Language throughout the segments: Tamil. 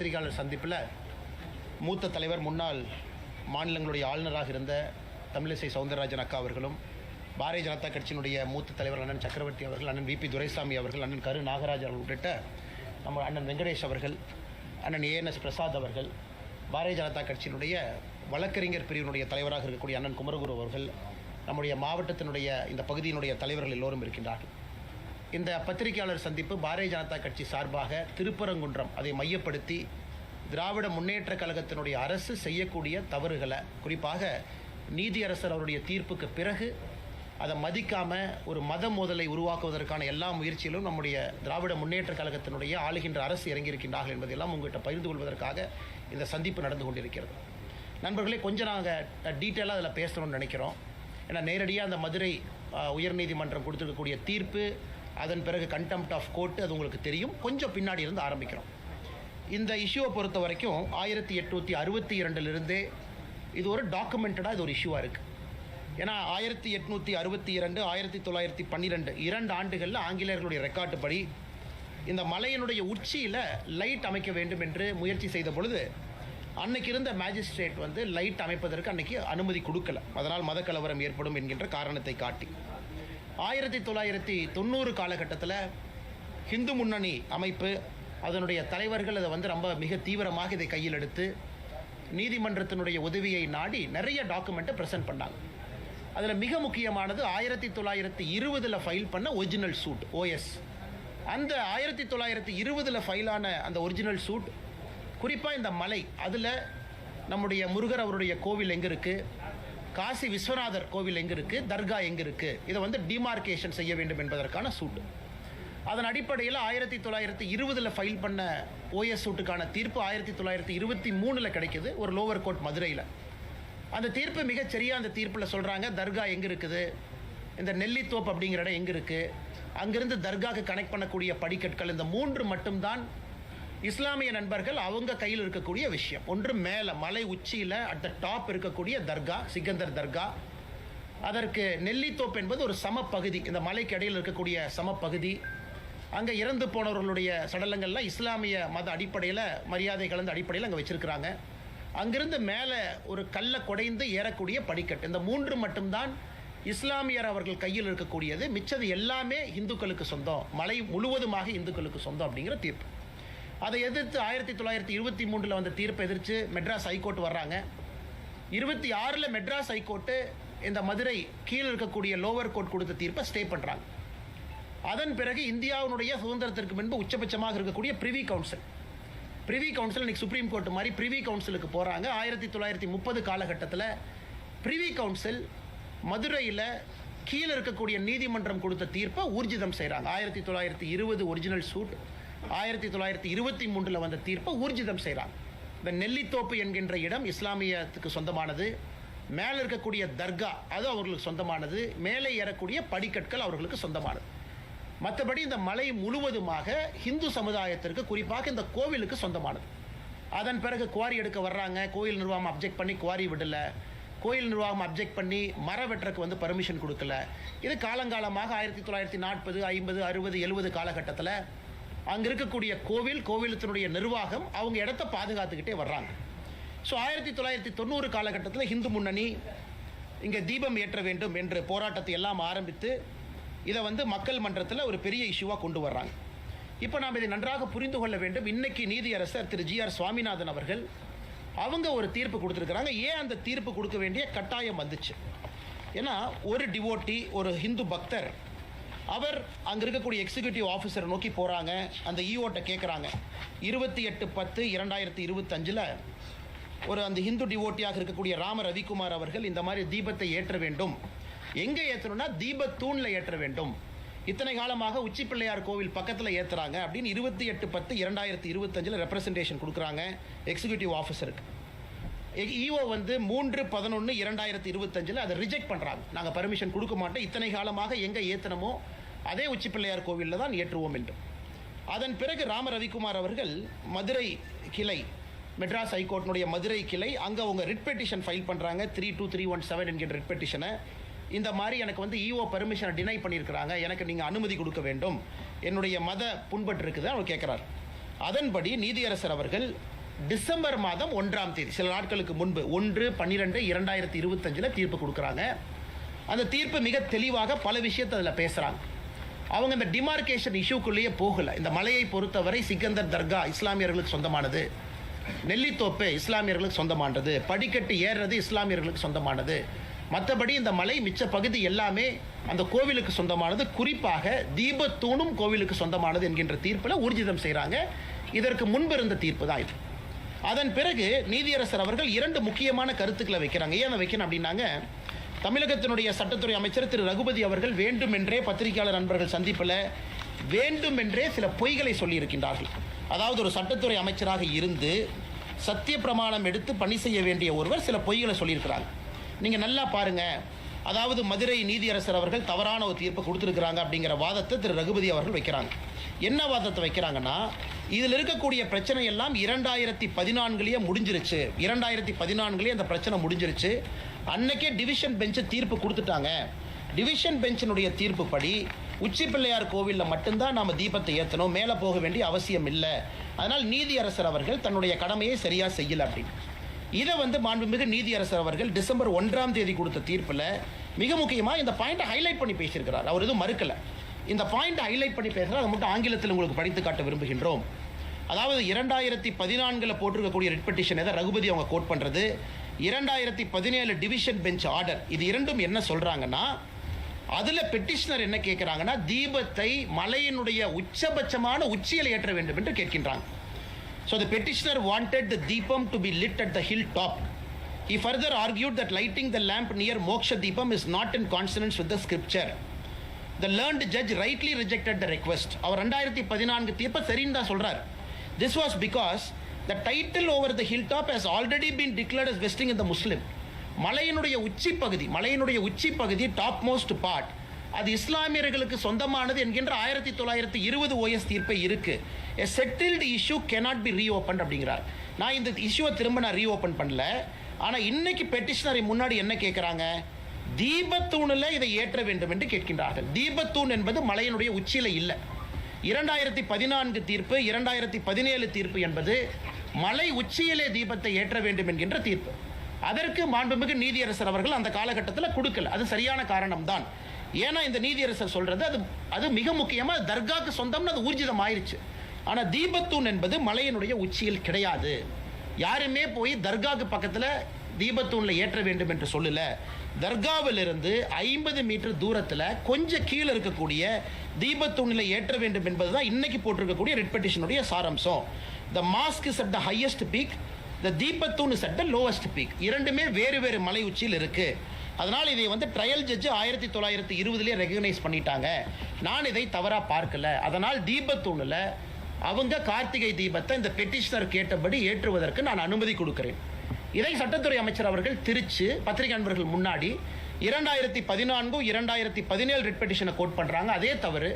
பத்திரிகையாளர் சந்திப்பில் மூத்த தலைவர் முன்னாள் மாநிலங்களுடைய ஆளுநராக இருந்த தமிழிசை சவுந்தரராஜன் அக்கா அவர்களும், பாரதிய ஜனதா கட்சியினுடைய மூத்த தலைவர் அண்ணன் சக்கரவர்த்தி அவர்கள், அண்ணன் விபி துரைசாமி அவர்கள், அண்ணன் கரு நாகராஜ் அவர்கள் உள்ளிட்ட நம்ம அண்ணன் வெங்கடேஷ் அவர்கள், அண்ணன் ஏஎன்எஸ் பிரசாத் அவர்கள், பாரதிய ஜனதா கட்சியினுடைய வழக்கறிஞர் பிரிவினுடைய தலைவராக இருக்கக்கூடிய அண்ணன் குமரகுரு அவர்கள், நம்முடைய மாவட்டத்தினுடைய இந்த பகுதியினுடைய தலைவர்கள் எல்லோரும் இருக்கின்றார்கள். இந்த பத்திரிகையாளர் சந்திப்பு பாரதிய ஜனதா கட்சி சார்பாக திருப்பரங்குன்றம் அதை மையப்படுத்தி திராவிட முன்னேற்ற கழகத்தினுடைய அரசு செய்யக்கூடிய தவறுகளை, குறிப்பாக நீதியரசர் அவருடைய தீர்ப்புக்கு பிறகு அதை மதிக்காமல் ஒரு மத மோதலை உருவாக்குவதற்கான எல்லா முயற்சியிலும் நம்முடைய திராவிட முன்னேற்ற கழகத்தினுடைய ஆளுகின்ற அரசு இறங்கியிருக்கின்றார்கள் என்பதெல்லாம் உங்கள்கிட்ட பகிர்ந்து கொள்வதற்காக இந்த சந்திப்பு நடந்து கொண்டிருக்கிறது. நண்பர்களே, கொஞ்சம் நாங்கள் டீட்டெயிலாக அதில் பேசணும்னு நினைக்கிறோம். ஏன்னா நேரடியாக அந்த மதுரை உயர்நீதிமன்றம் கொடுத்துருக்கக்கூடிய தீர்ப்பு, அதன் பிறகு கண்டெம்ப்ட் ஆஃப் கோர்ட்டு, அது உங்களுக்கு தெரியும். கொஞ்சம் பின்னாடி இருந்து ஆரம்பிக்கிறோம். இந்த இஷ்யூவை பொறுத்த வரைக்கும் 1862 இது ஒரு டாக்குமெண்டடாக இது ஒரு இஷ்யூவாக இருக்குது. ஏன்னா 1862 1912 2 ஆண்டுகளில் ஆங்கிலேயர்களுடைய ரெக்கார்டு படி இந்த மலையினுடைய உச்சியில் லைட் அமைக்க வேண்டும் என்று முயற்சி செய்த பொழுது அன்னைக்கு இருந்த மேஜிஸ்ட்ரேட் வந்து லைட் அமைப்பதற்கு அன்னைக்கு அனுமதி கொடுக்கல. அதனால் மதக்கலவரம் ஏற்படும் என்கின்ற காரணத்தை காட்டி 1990 காலகட்டத்தில் ஹிந்து முன்னணி அமைப்பு, அதனுடைய தலைவர்கள் அதை வந்து ரொம்ப மிக தீவிரமாக இதை கையில் எடுத்து நீதிமன்றத்தினுடைய உதவியை நாடி நிறைய டாக்குமெண்ட்டை ப்ரெசென்ட் பண்ணாங்க. அதில் மிக முக்கியமானது 1920 ஃபைல் பண்ண ஒரிஜினல் சூட் OS. அந்த 1920 ஃபைலான அந்த ஒரிஜினல் சூட், குறிப்பாக இந்த மலை, அதில் நம்முடைய முருகர் அவருடைய கோவில் எங்கே இருக்குது, காசி விஸ்வநாதர் கோவில் எங்கே இருக்குது, தர்கா எங்கே இருக்குது, இதை வந்து டிமார்கேஷன் செய்ய வேண்டும் என்பதற்கான சூட்டு. அதன் அடிப்படையில் 1920 ஃபைல் பண்ண OS சூட்டுக்கான தீர்ப்பு 1923 கிடைக்குது, ஒரு லோவர் கோர்ட் மதுரையில். அந்த தீர்ப்பு மிகச்சரியாக அந்த தீர்ப்பில் சொல்கிறாங்க, தர்கா எங்கே இருக்குது, இந்த நெல்லித்தோப்பு அப்படிங்கிற இடம் எங்கே இருக்குது, அங்கிருந்து தர்காவுக்கு கனெக்ட் பண்ணக்கூடிய படிக்கட்கள், இந்த 3 மட்டும்தான் இஸ்லாமிய நண்பர்கள் அவங்க கையில் இருக்கக்கூடிய விஷயம். ஒன்று மேலே மலை உச்சியில் அட் த டாப் இருக்கக்கூடிய தர்கா, சிக்கந்தர் தர்கா. அதற்கு நெல்லித்தோப்பு என்பது ஒரு சமப்பகுதி, இந்த மலைக்கு இடையில் இருக்கக்கூடிய சமப்பகுதி. அங்கே இறந்து போனவர்களுடைய சடலங்கள்லாம் இஸ்லாமிய மத அடிப்படையில், மரியாதை கலந்த அடிப்படையில் அங்கே வச்சுருக்கிறாங்க. அங்கிருந்து மேலே ஒரு கல்லை குடைந்து ஏறக்கூடிய படிக்கட்டு, இந்த 3 மட்டும்தான் இஸ்லாமியர் அவர்கள் கையில் இருக்கக்கூடியது. மிச்சது எல்லாமே இந்துக்களுக்கு சொந்தம், மலை முழுவதுமாக இந்துக்களுக்கு சொந்தம் அப்படிங்கிற தீர்ப்பு. அதை எதிர்த்து 1923 வந்த தீர்ப்பை எதிர்த்து மெட்ராஸ் ஹைகோர்ட் வர்றாங்க. 26 மெட்ராஸ் ஹைகோர்ட்டு இந்த மதுரை கீழே இருக்கக்கூடிய லோவர் கோர்ட் கொடுத்த தீர்ப்பை ஸ்டே பண்ணுறாங்க. அதன் பிறகு இந்தியாவினுடைய சுதந்திரத்திற்கு முன்பு உச்சபட்சமாக இருக்கக்கூடிய பிரிவி கவுன்சில் இன்னைக்கு சுப்ரீம் கோர்ட் மாதிரி பிரிவி கவுன்சிலுக்கு போகிறாங்க. 1930 காலகட்டத்தில் பிரிவி கவுன்சில் மதுரையில் கீழே இருக்கக்கூடிய நீதிமன்றம் கொடுத்த தீர்ப்பை ஊர்ஜிதம் செய்கிறாங்க. 1920 ஒரிஜினல் சூட், 1923 வந்த தீர்ப்பை ஊர்ஜிதம் செய்கிறாங்க. இந்த நெல்லித்தோப்பு என்கின்ற இடம் இஸ்லாமியத்துக்கு சொந்தமானது, மேலே இருக்கக்கூடிய தர்கா அது அவர்களுக்கு சொந்தமானது, மேலே ஏறக்கூடிய படிக்கட்கள் அவர்களுக்கு சொந்தமானது. மற்றபடி இந்த மலை முழுவதுமாக இந்து சமுதாயத்திற்கு, குறிப்பாக இந்த கோவிலுக்கு சொந்தமானது. அதன் பிறகு குவாரி எடுக்க வர்றாங்க. கோயில் நிர்வாகம் அப்ஜெக்ட் பண்ணி குவாரி விடலை. கோயில் நிர்வாகம் அப்ஜெக்ட் பண்ணி மர வெட்டுறதுக்கு வந்து பர்மிஷன் கொடுக்கல. இது காலங்காலமாக 1940 50 60 70 காலகட்டத்தில் அங்கே இருக்கக்கூடிய கோவிலத்தினுடைய நிர்வாகம் அவங்க இடத்த பாதுகாத்துக்கிட்டே வர்றாங்க. ஸோ 1990 காலகட்டத்தில் ஹிந்து முன்னணி இங்கே தீபம் ஏற்ற வேண்டும் என்ற போராட்டத்தை எல்லாம் ஆரம்பித்து இதை வந்து மக்கள் மன்றத்தில் ஒரு பெரிய இஷ்யூவாக கொண்டு வர்றாங்க. இப்போ நாம் இதை நன்றாக புரிந்து கொள்ள வேண்டும். இன்னைக்கு நீதியரசர் திரு GR சுவாமிநாதன் அவர்கள் அவங்க ஒரு தீர்ப்பு கொடுத்துருக்குறாங்க. ஏன் அந்த தீர்ப்பு கொடுக்க வேண்டிய கட்டாயம் வந்துச்சு? ஏன்னா ஒரு டிவோட்டி, ஒரு ஹிந்து பக்தர், அவர் அங்கே இருக்கக்கூடிய எக்ஸிக்யூட்டிவ் ஆஃபீஸரை நோக்கி போகிறாங்க. அந்த ஈஓட்ட கேட்குறாங்க. 28/10/2025 ஒரு அந்த ஹிந்து டிவோட்டியாக இருக்கக்கூடிய ராம ரவிக்குமார் அவர்கள் இந்த மாதிரி தீபத்தை ஏற்ற வேண்டும். எங்கே ஏற்றணும்னா தீபத்தூணில் ஏற்ற வேண்டும். இத்தனை காலமாக உச்சி பிள்ளையார் கோவில் பக்கத்தில் ஏற்றுறாங்க அப்படின்னு 28/10/2025 ரெப்ரசன்டேஷன் கொடுக்குறாங்க எக்ஸிக்யூட்டிவ் ஆஃபீஸருக்கு. ஈஓ வந்து 3/11/2025 அதை ரிஜெக்ட் பண்ணுறாங்க. நாங்கள் பர்மிஷன் கொடுக்க மாட்டோம், இத்தனை காலமாக எங்கே ஏற்றணுமோ அதே உச்சி பிள்ளையார் கோவிலில் தான் ஏற்றுவோம் என்று. அதன் பிறகு ராம ரவிக்குமார் அவர்கள் மதுரை கிளை, மெட்ராஸ் ஹைகோர்ட்டினுடைய மதுரை கிளை, அங்கே அவங்க ரிட் பெட்டிஷன் ஃபைல் பண்ணுறாங்க. 32317 என்கிற ரிட் பெட்டிஷனை. இந்த மாதிரி எனக்கு வந்து ஈஓ பர்மிஷனை டினை பண்ணியிருக்கிறாங்க, எனக்கு நீங்கள் அனுமதி கொடுக்க வேண்டும், என்னுடைய மத புண்பட்டு இருக்குது அவர் கேட்குறாரு. அதன்படி நீதியரசர் அவர்கள் டிசம்பர் மாதம் 1ஆம் தேதி, சில நாட்களுக்கு முன்பு 1/12/2025 தீர்ப்பு கொடுக்குறாங்க. அந்த தீர்ப்பு மிக தெளிவாக பல விஷயத்தை அதில் பேசுகிறாங்க. அவங்க இந்த டிமார்கேஷன் இஷ்யூக்குள்ளேயே போகலை. இந்த மலையை பொறுத்தவரை சிக்கந்தர் தர்கா இஸ்லாமியர்களுக்கு சொந்தமானது, நெல்லித்தோப்பு இஸ்லாமியர்களுக்கு சொந்தமானது, படிக்கட்டு ஏறுறது இஸ்லாமியர்களுக்கு சொந்தமானது, மற்றபடி இந்த மலை மிச்ச பகுதி எல்லாமே அந்த கோவிலுக்கு சொந்தமானது, குறிப்பாக தீபத்தூணும் கோவிலுக்கு சொந்தமானது என்கின்ற தீர்ப்பில் ஊர்ஜிதம் செய்கிறாங்க. இதற்கு முன்பு இருந்த தீர்ப்பு தான் இது. அதன் பிறகு நீதியரசர் அவர்கள் 2 முக்கியமான கருத்துக்களை வைக்கிறாங்க. ஏன் வைக்கணும் அப்படின்னாங்க, தமிழகத்தினுடைய சட்டத்துறை அமைச்சர் திரு ரகுபதி அவர்கள் வேண்டுமென்றே பத்திரிகையாளர் நண்பர்கள் சந்திப்பில் வேண்டுமென்றே சில பொய்களை சொல்லியிருக்கின்றார்கள். அதாவது ஒரு சட்டத்துறை அமைச்சராக இருந்து சத்திய பிரமாணம் எடுத்து பணி செய்ய வேண்டிய ஒருவர் சில பொய்களை சொல்லியிருக்கிறாங்க. நீங்கள் நல்லா பாருங்கள். அதாவது மதுரை நீதியரசர் அவர்கள் தவறான ஒரு தீர்ப்பு கொடுத்துருக்குறாங்க அப்படிங்கிற வாதத்தை திரு ரகுபதி அவர்கள் வைக்கிறாங்க. என்ன வாதத்தை வைக்கிறாங்கன்னா, இதில் இருக்கக்கூடிய பிரச்சனை எல்லாம் 2014 முடிஞ்சிருச்சு. 2014 அந்த பிரச்சனை முடிஞ்சிருச்சு. அன்னைக்கே டிவிஷன் பெஞ்சு தீர்ப்பு கொடுத்துட்டாங்க. டிவிஷன் பெஞ்சினுடைய தீர்ப்பு படி உச்சி பிள்ளையார் கோவிலில் மட்டும்தான் நாம் தீபத்தை ஏற்றணும், மேலே போக வேண்டிய அவசியம் இல்லை. அதனால் நீதியரசர் அவர்கள் தன்னுடைய கடமையை சரியாக செய்யலை அப்படின்னு. இதை மாண்புமிகு நீதியரசர் அவர்கள் டிசம்பர் 1ஆம் தேதி கொடுத்த தீர்ப்பில் மிக முக்கியமாக இந்த பாயிண்ட்டை ஹைலைட் பண்ணி பேசியிருக்கிறார். அவர் எதுவும் மறுக்கலை. இந்த பாயிண்ட்டை ஹைலைட் பண்ணி பேசுகிறார். அதை மட்டும் ஆங்கிலத்தில் உங்களுக்கு படித்து காட்ட விரும்புகின்றோம். அதாவது 2014 போட்டிருக்கக்கூடிய ரிட் பெட்டிஷன் எதை ரகுபதி அவங்க கோட் பண்ணுறது, 2017 டிவிஷன் பெஞ்ச் ஆர்டர், இது இரண்டும் என்ன சொல்கிறாங்கன்னா, அதில் பெட்டிஷனர் என்ன கேட்குறாங்கன்னா, தீபத்தை மலையினுடைய உச்சபட்சமான உச்சியில் ஏற்ற வேண்டும் என்று கேட்கின்றாங்க. So the petitioner wanted the deepam to be lit at the hilltop. He further argued that lighting the lamp near Moksha Deepam is not in consonance with the scripture. The learned judge rightly rejected the request. அவர் 2014 தீர்ப்பை சரின்னு தான் சொல்றார். This was because the title over the hilltop has already been declared as vesting in the Muslim. மலையினுடைய உச்சி பகுதி டாப் மோஸ்ட் பார்ட் அது இஸ்லாமியர்களுக்கு சொந்தமானது என்கின்ற 1920 OS தீர்ப்பை இருக்கு. A settled issue cannot be reopened அப்படிங்கிறார். நான் இந்த இஷ்யூவை திரும்ப ரீஓபன் பண்ணல. ஆனால் இன்னைக்கு பெட்டிஷனரை முன்னாடி என்ன கேட்குறாங்க, தீபத்தூணில் இதை ஏற்ற வேண்டும் என்று கேட்கின்றார்கள். தீபத்தூண் என்பது மலையினுடைய உச்சியில் இல்லை. 2014 தீர்ப்பு, 2017 தீர்ப்பு என்பது மலை உச்சியிலே தீபத்தை ஏற்ற வேண்டும் என்கின்ற தீர்ப்பு. அதற்கு மாண்புமிகு நீதியரசர் அவர்கள் அந்த காலகட்டத்தில் கொடுக்கல. அது சரியான காரணம் தான். ஏன்னா இந்த நீதியரசர் சொல்றது அது மிக முக்கியமாக தர்காக்கு சொந்தம்னு அது ஊர்ஜிதம் ஆயிடுச்சு. ஆனால் தீபத்தூண் என்பது மலையினுடைய உச்சியில் கிடையாது. யாருமே போய் தர்காக்கு பக்கத்தில் தீபத்தூணில் ஏற்ற வேண்டும் என்று சொல்லல. தர்காவிலிருந்து 50 மீட்டர் தூரத்தில் கொஞ்சம் கீழே இருக்கக்கூடிய தீபத்தூணில் ஏற்ற வேண்டும் என்பதுதான் இன்னைக்கு போட்டிருக்கக்கூடிய ரிட் பெட்டிஷனுடைய சாராம்சம். த mask is at the highest peak, the தீபத்தூன் is at the lowest peak. இரண்டுமே வேறு வேறு மலை உச்சியில் இருக்கு. அதனால் இதை ட்ரையல் ஜட்ஜு 1920 ரெகக்னைஸ் பண்ணிட்டாங்க. நான் இதை தவறாக பார்க்கல. அதனால் தீபத்தூணில் அவங்க கார்த்திகை தீபத்தை இந்த பெட்டிஷனர் கேட்டபடி ஏற்றுவதற்கு நான் அனுமதி கொடுக்கிறேன். இதை சட்டத்துறை அமைச்சர் அவர்கள் திருச்சி பத்திரிகை நண்பர்கள் முன்னாடி 2014 2017 ரிட் பெட்டிஷனை கோட் பண்ணுறாங்க. அதே தவறு.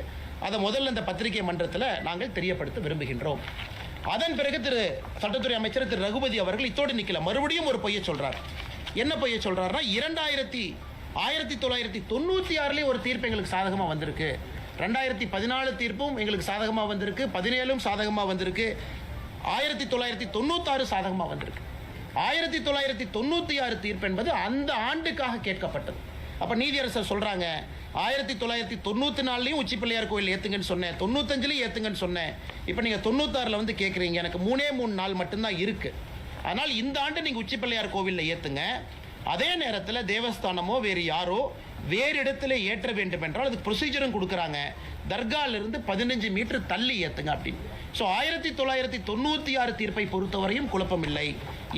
அதை முதல்ல இந்த பத்திரிகை மன்றத்தில் நாங்கள் தெரியப்படுத்த விரும்புகின்றோம். அதன் பிறகு சட்டத்துறை அமைச்சர் திரு ரகுபதி அவர்கள் இத்தோடு நிற்கல, மறுபடியும் ஒரு பொய்யை சொல்றார். என்ன பொய்யை சொல்றாருன்னா, 1996 ஒரு தீர்ப்பு எங்களுக்கு சாதகமாக வந்திருக்கு, 2014 தீர்ப்பும் எங்களுக்கு சாதகமாக வந்திருக்கு, 17 சாதகமாக வந்திருக்கு, 1996 சாதகமாக வந்திருக்கு. 1996 தீர்ப்பு என்பது அந்த ஆண்டுக்காக கேட்கப்பட்டது. அப்ப நீதியரசர் சொல்றாங்க, 1994 உச்சி பிள்ளையார் கோயில் ஏத்துங்கன்னு சொன்னேன், 95 ஏத்துங்கன்னு சொன்னேன். இப்ப நீங்க 96 கேட்குறீங்க, எனக்கு 3 நாள் மட்டும்தான் இருக்கு. ஆனால் இந்த ஆண்டு நீங்க உச்சி பிள்ளையார் கோவிலில் ஏத்துங்க. அதே நேரத்தில் தேவஸ்தானமோ வேறு யாரோ வேறு இடத்துல ஏற்ற வேண்டும் என்றால் அதுக்கு ப்ரொசீஜரும் கொடுக்குறாங்க. தர்காலிருந்து 15 மீட்டர் தள்ளி ஏத்துங்க அப்படின்னு. ஸோ 1996 தீர்ப்பை பொறுத்தவரையும் குழப்பமில்லை,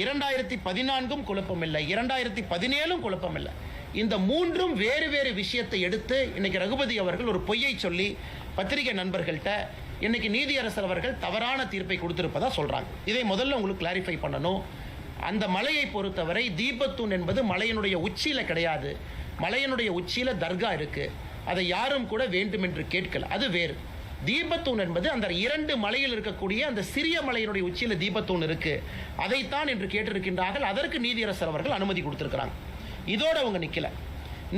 2014 குழப்பமில்லை, 2017 குழப்பமில்லை. இந்த மூன்றும் வேறு வேறு விஷயத்தை எடுத்து இன்னைக்கு ரகுபதி அவர்கள் ஒரு பொய்யை சொல்லி பத்திரிகை நண்பர்கள்ட்ட இன்னைக்கு நீதியரசர் அவர்கள் தவறான தீர்ப்பை கொடுத்திருப்பதா சொல்றாங்க. இதை முதல்ல உங்களுக்கு கிளாரிஃபை பண்ணணும். அந்த மலையை பொறுத்தவரை தீபத்தூண் என்பது மலையினுடைய உச்சியில கிடையாது. மலையினுடைய உச்சியில தர்கா இருக்கு. அதை யாரும் கூட வேண்டுமென்று கேட்கல, அது வேறு. தீபத்தூண் என்பது அந்த 2 மலையில் இருக்கக்கூடிய அந்த சிறிய மலையினுடைய உச்சியில தீபத்தூண் இருக்கு, அதைத்தான் என்று கேட்டிருக்கின்றார்கள். அதற்கு நீதியரசர் அவர்கள் அனுமதி கொடுத்திருக்கிறாங்க. இதோட அவங்க நிக்கல.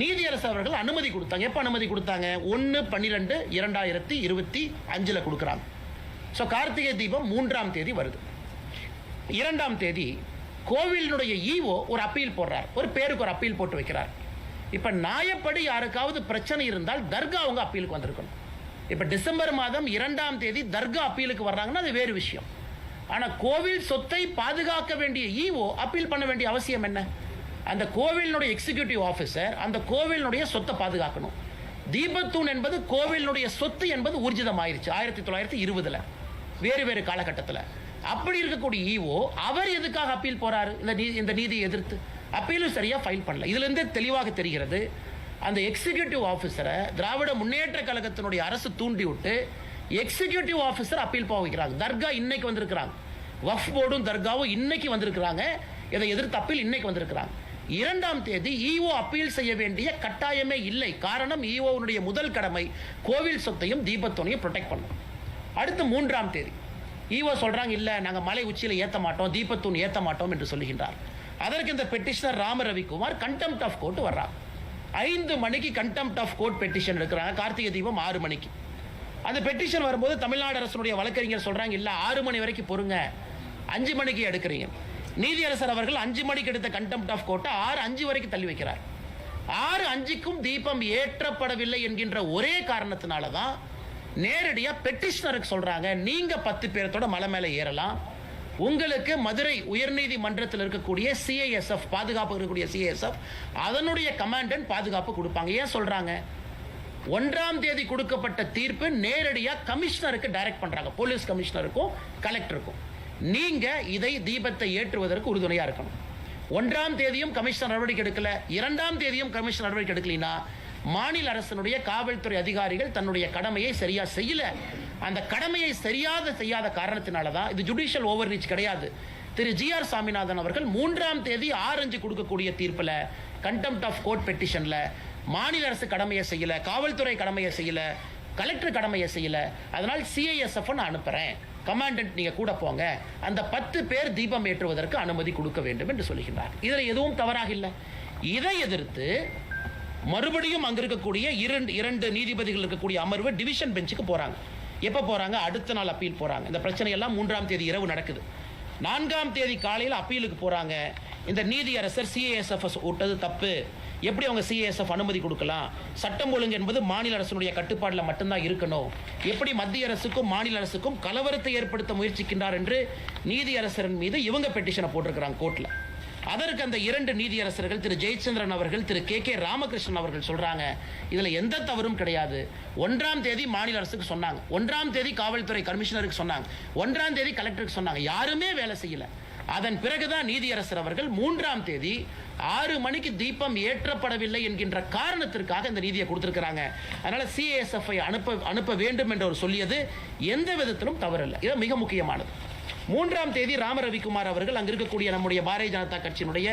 நீதியரசர் அவர்கள் அனுமதி கொடுத்தாங்க. எப்ப அனுமதி கொடுத்தாங்க? 1/12/2025 கொடுக்குறாங்க. ஸோ கார்த்திகை தீபம் 3ஆம் தேதி வருது. 2ஆம் தேதி கோவிலினுடைய ஈவோ ஒரு அப்பீல் போடுறார், ஒரு பேருக்கு ஒரு அப்பீல் போட்டு வைக்கிறார். இப்போ நியாயப்படி யாருக்காவது பிரச்சனை இருந்தால் தர்கா அவங்க அப்பீலுக்கு வந்திருக்கணும். இப்போ டிசம்பர் மாதம் 2ஆம் தேதி தர்கா அப்பீலுக்கு வர்றாங்கன்னா அது வேறு விஷயம். ஆனால் கோவில் சொத்தை பாதுகாக்க வேண்டிய ஈவோ அப்பீல் பண்ண வேண்டிய அவசியம் என்ன? அந்த கோவிலினுடைய எக்ஸிக்யூட்டிவ் ஆஃபீஸர் அந்த கோவிலினுடைய சொத்தை பாதுகாக்கணும். தீபத்தூண் என்பது கோவிலினுடைய சொத்து என்பது ஊர்ஜிதமாயிருச்சு 1920 வேறு வேறு காலகட்டத்தில். அப்படி இருக்கக்கூடிய ஈவோ அவர் எதுக்காக அப்பீல் போறாரு? இந்த நீதியை எதிர்த்து அப்பீலும் சரியா ஃபைல் பண்ணல. இதுல இருந்து தெளிவாக தெரிகிறது, அந்த எக்ஸிக்யூட்டிவ் ஆஃபீஸரை திராவிட முன்னேற்ற கழகத்தினுடைய அரசு தூண்டி விட்டு எக்ஸிக்யூட்டிவ் ஆஃபீஸர் அப்பீல் போக வைக்கிறாங்க. தர்கா இன்னைக்கு வந்திருக்கிறாங்க, வக்ஃப் போர்டும் தர்காவும் இன்னைக்கு வந்திருக்கிறாங்க, இதை எதிர்த்து அப்பீல் இன்னைக்கு வந்திருக்கிறாங்க. 2ஆம் தேதி ஈஓ அப்பீல் செய்ய வேண்டிய கட்டாயமே இல்லை. காரணம், ஈஓனுடைய முதல் கடமை கோவில் சொத்தையும் தீபத்தோனையும் ப்ரொடெக்ட் பண்ணும். அடுத்து 3ஆம் தேதி ஈஓ சொல்றாங்க, இல்ல நாங்க மலை உச்சியில ஏத்த மாட்டோம், தீபத்தூண் ஏத்த மாட்டோம் என்று சொல்லுகின்றார். அதற்கு இந்த petitioner Rama Ravikumar contempt of court வர்றாங்க. 5 மணிக்கு கண்டெம்ட் ஆஃப் கோர்ட் பெட்டிஷன் எடுக்கிறாங்க. கார்த்திகை தீபம் 6 மணிக்கு. அந்த பெட்டிஷன் வரும்போது தமிழ்நாடு அரசுடைய வழக்கறிஞர் சொல்றாங்க, இல்ல 6 மணி வரைக்கும் பொறுங்க, 5 மணிக்கு எடுக்கிறீங்க. நீதியரசர் அவர்கள் 5 மணிக்கு எடுத்த கண்டெம்ட் ஆஃப் கோர்ட்டை 6:05 வரைக்கும் தள்ளி வைக்கிறார். 6:05க்கும் தீபம் ஏற்றப்படவில்லை என்கின்ற ஒரே காரணத்தினால தான் நேரடியா பெட்டிஷனருக்கு சொல்றாங்க, நீங்க 10 பேரத்தோட மலை மேல ஏறலாம், உங்களுக்கு மதுரை உயர்நீதிமன்றத்தில் இருக்கக்கூடிய சிஐஎஸ்எஃப் பாதுகாப்பு இருக்கக்கூடிய சிஐஎஸ்எஃப் அதனுடைய கமாண்டன்ட் பாதுகாப்பு கொடுப்பாங்க. ஏன் சொல்றாங்க? 1ஆம் தேதி கொடுக்கப்பட்ட தீர்ப்பு நேரடியா கமிஷனருக்கு டைரக்ட் பண்றாங்க, போலீஸ் கமிஷனருக்கும் கலெக்டருக்கும். நீங்க இதை தீபத்தை ஏற்றுவதற்கு உறுதுணையா இருக்கணும். 1ஆம் தேதியும் கமிஷனர் நடவடிக்கை எடுக்கல, 2ஆம் தேதியும் கமிஷனர் நடவடிக்கை எடுக்கலனா மாநில அரசினுடைய காவல்துறை அதிகாரிகள் தன்னுடைய கடமையை சரியா செய்யல. அந்த கடமையை செய்யாத காரணத்தினால தான் இது ஜுடிஷியல் ஓவர் ரீச் கிடையாது. திரு GR சாமிநாதன் அவர்கள் 3ஆம் தேதி 6:05 கொடுக்கக்கூடிய தீர்ப்புல கண்டெம்ட் ஆஃப் கோர்ட் பெட்டிஷன்ல மாநில அரசு கடமையை செய்யல, காவல்துறை கடமையை செய்யல, கலெக்டர் கடமையை செய்யல, அதனால் சிஐஎஸ்எஃப் நான் அனுப்புறேன், கமாண்டன்ட் நீங்க கூட போங்க, அந்த 10 பேர் தீபம் ஏற்றுவதற்கு அனுமதி கொடுக்க வேண்டும் என்று சொல்லுகின்றார். இதில் எதுவும் தவறாக இல்லை. இதை எதிர்த்து மறுபடியும் அங்க இருக்கக்கூடிய இரண்டு நீதிபதிகள் இருக்கக்கூடிய அமர்வு டிவிஷன் பெஞ்சுக்கு போறாங்க. எப்ப போறாங்க? அடுத்த நாள் அப்பீல் போறாங்க. இந்த பிரச்சனை எல்லாம் 3ஆம் தேதி இரவு நடக்குது. 4ஆம் தேதி காலையில் அப்பீலுக்கு போறாங்க. இந்த நீதியரசர் சிஐஎஸ்எஃப் விட்டது தப்பு, எப்படி அவங்க சிஐஎஸ்எஃப் அனுமதி கொடுக்கலாம், சட்டம் ஒழுங்கு என்பது மாநில அரசுடைய கட்டுப்பாட்டில் மட்டும்தான் இருக்கணும், எப்படி மத்திய அரசுக்கும் மாநில அரசுக்கும் கலவரத்தை ஏற்படுத்த முயற்சிக்கின்றார் என்று நீதியரசரின் மீது இவங்க பெட்டிஷனை போட்டிருக்கிறாங்க கோர்ட்ல. அதற்கு அந்த 2 நீதியரசர்கள் திரு ஜெயச்சந்திரன் அவர்கள் திரு KK ராமகிருஷ்ணன் அவர்கள் சொல்றாங்க, இதுல எந்த தவறும் கிடையாது. 1ஆம் தேதி மாநில அரசுக்கு சொன்னாங்க, 1ஆம் தேதி காவல்துறை கமிஷனருக்கு சொன்னாங்க, 1ஆம் தேதி கலெக்டருக்கு சொன்னாங்க, யாருமே வேலை செய்யல. அதன் பிறகுதான் நீதியரசர் அவர்கள் 3ஆம் தேதி 6 மணிக்கு தீபம் ஏற்றப்படவில்லை என்கின்ற காரணத்திற்காக இந்த நீதியை கொடுத்திருக்கிறாங்க. அதனால சிஐஎஸ்எஃப் அனுப்ப வேண்டும் என்று அவர் சொல்லியது எந்த விதத்திலும் தவறில்லை. இது மிக முக்கியமானது. 3ஆம் தேதி ராம ரவிக்குமார் அவர்கள் அங்க இருக்கக்கூடிய நம்முடைய பாரதிய ஜனதா கட்சியினுடைய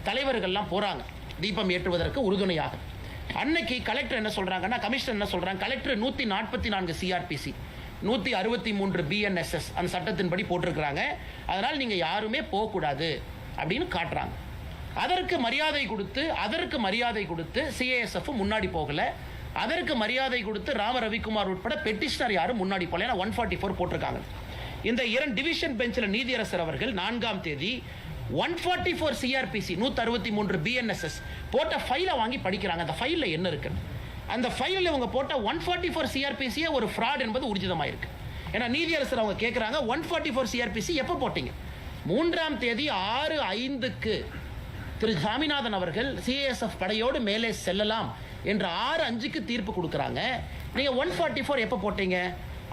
தலைவர்கள்லாம் போறாங்க தீபம் ஏற்றுவதற்கு உறுதுணையாக. அன்னைக்கு கலெக்டர் என்ன சொல்றாங்கன்னா, கமிஷனர் என்ன சொல்றாங்க, கலெக்டர் 144 சிஆர்பிசி 163 BNSS அந்த சட்டத்தின்படி போட்டிருக்கிறாங்க, அதனால் நீங்க யாருமே போகக்கூடாது அப்படின்னு காட்டுறாங்க. அதற்கு மரியாதை கொடுத்து சிஐஎஸ்எஃப் முன்னாடி போகல, அதற்கு மரியாதை கொடுத்து ராம ரவிக்குமார் உட்பட பெட்டிஷனர் யாரும் முன்னாடி போகல. 144 போட்டிருக்காங்க. இந்த 2 டிவிஷன் பெஞ்சில் நீதியரசர் அவர்கள் 4ஆம் தேதி 144 சிஆர்பிசி 163 BNSS போட்ட ஃபைலை வாங்கி படிக்கிறாங்க. அந்த ஃபைலில் என்ன இருக்கு? அந்த ஃபைலில் இவங்க போட்ட 144 சிஆர்பிசியே ஒரு ஃப்ராட் என்பது ஊர்ஜிதமாயிருக்கு. ஏன்னா நீதியரசர் அவங்க கேட்குறாங்க, 144 சிஆர்பிசி எப்போ போட்டீங்க? 3ஆம் தேதி 6:05க்கு திரு சாமிநாதன் அவர்கள் சிஐஎஸ்எஃப் படையோடு மேலே செல்லலாம் என்று 6:05க்கு தீர்ப்பு கொடுக்குறாங்க. நீங்க 144 எப்போ போட்டீங்க?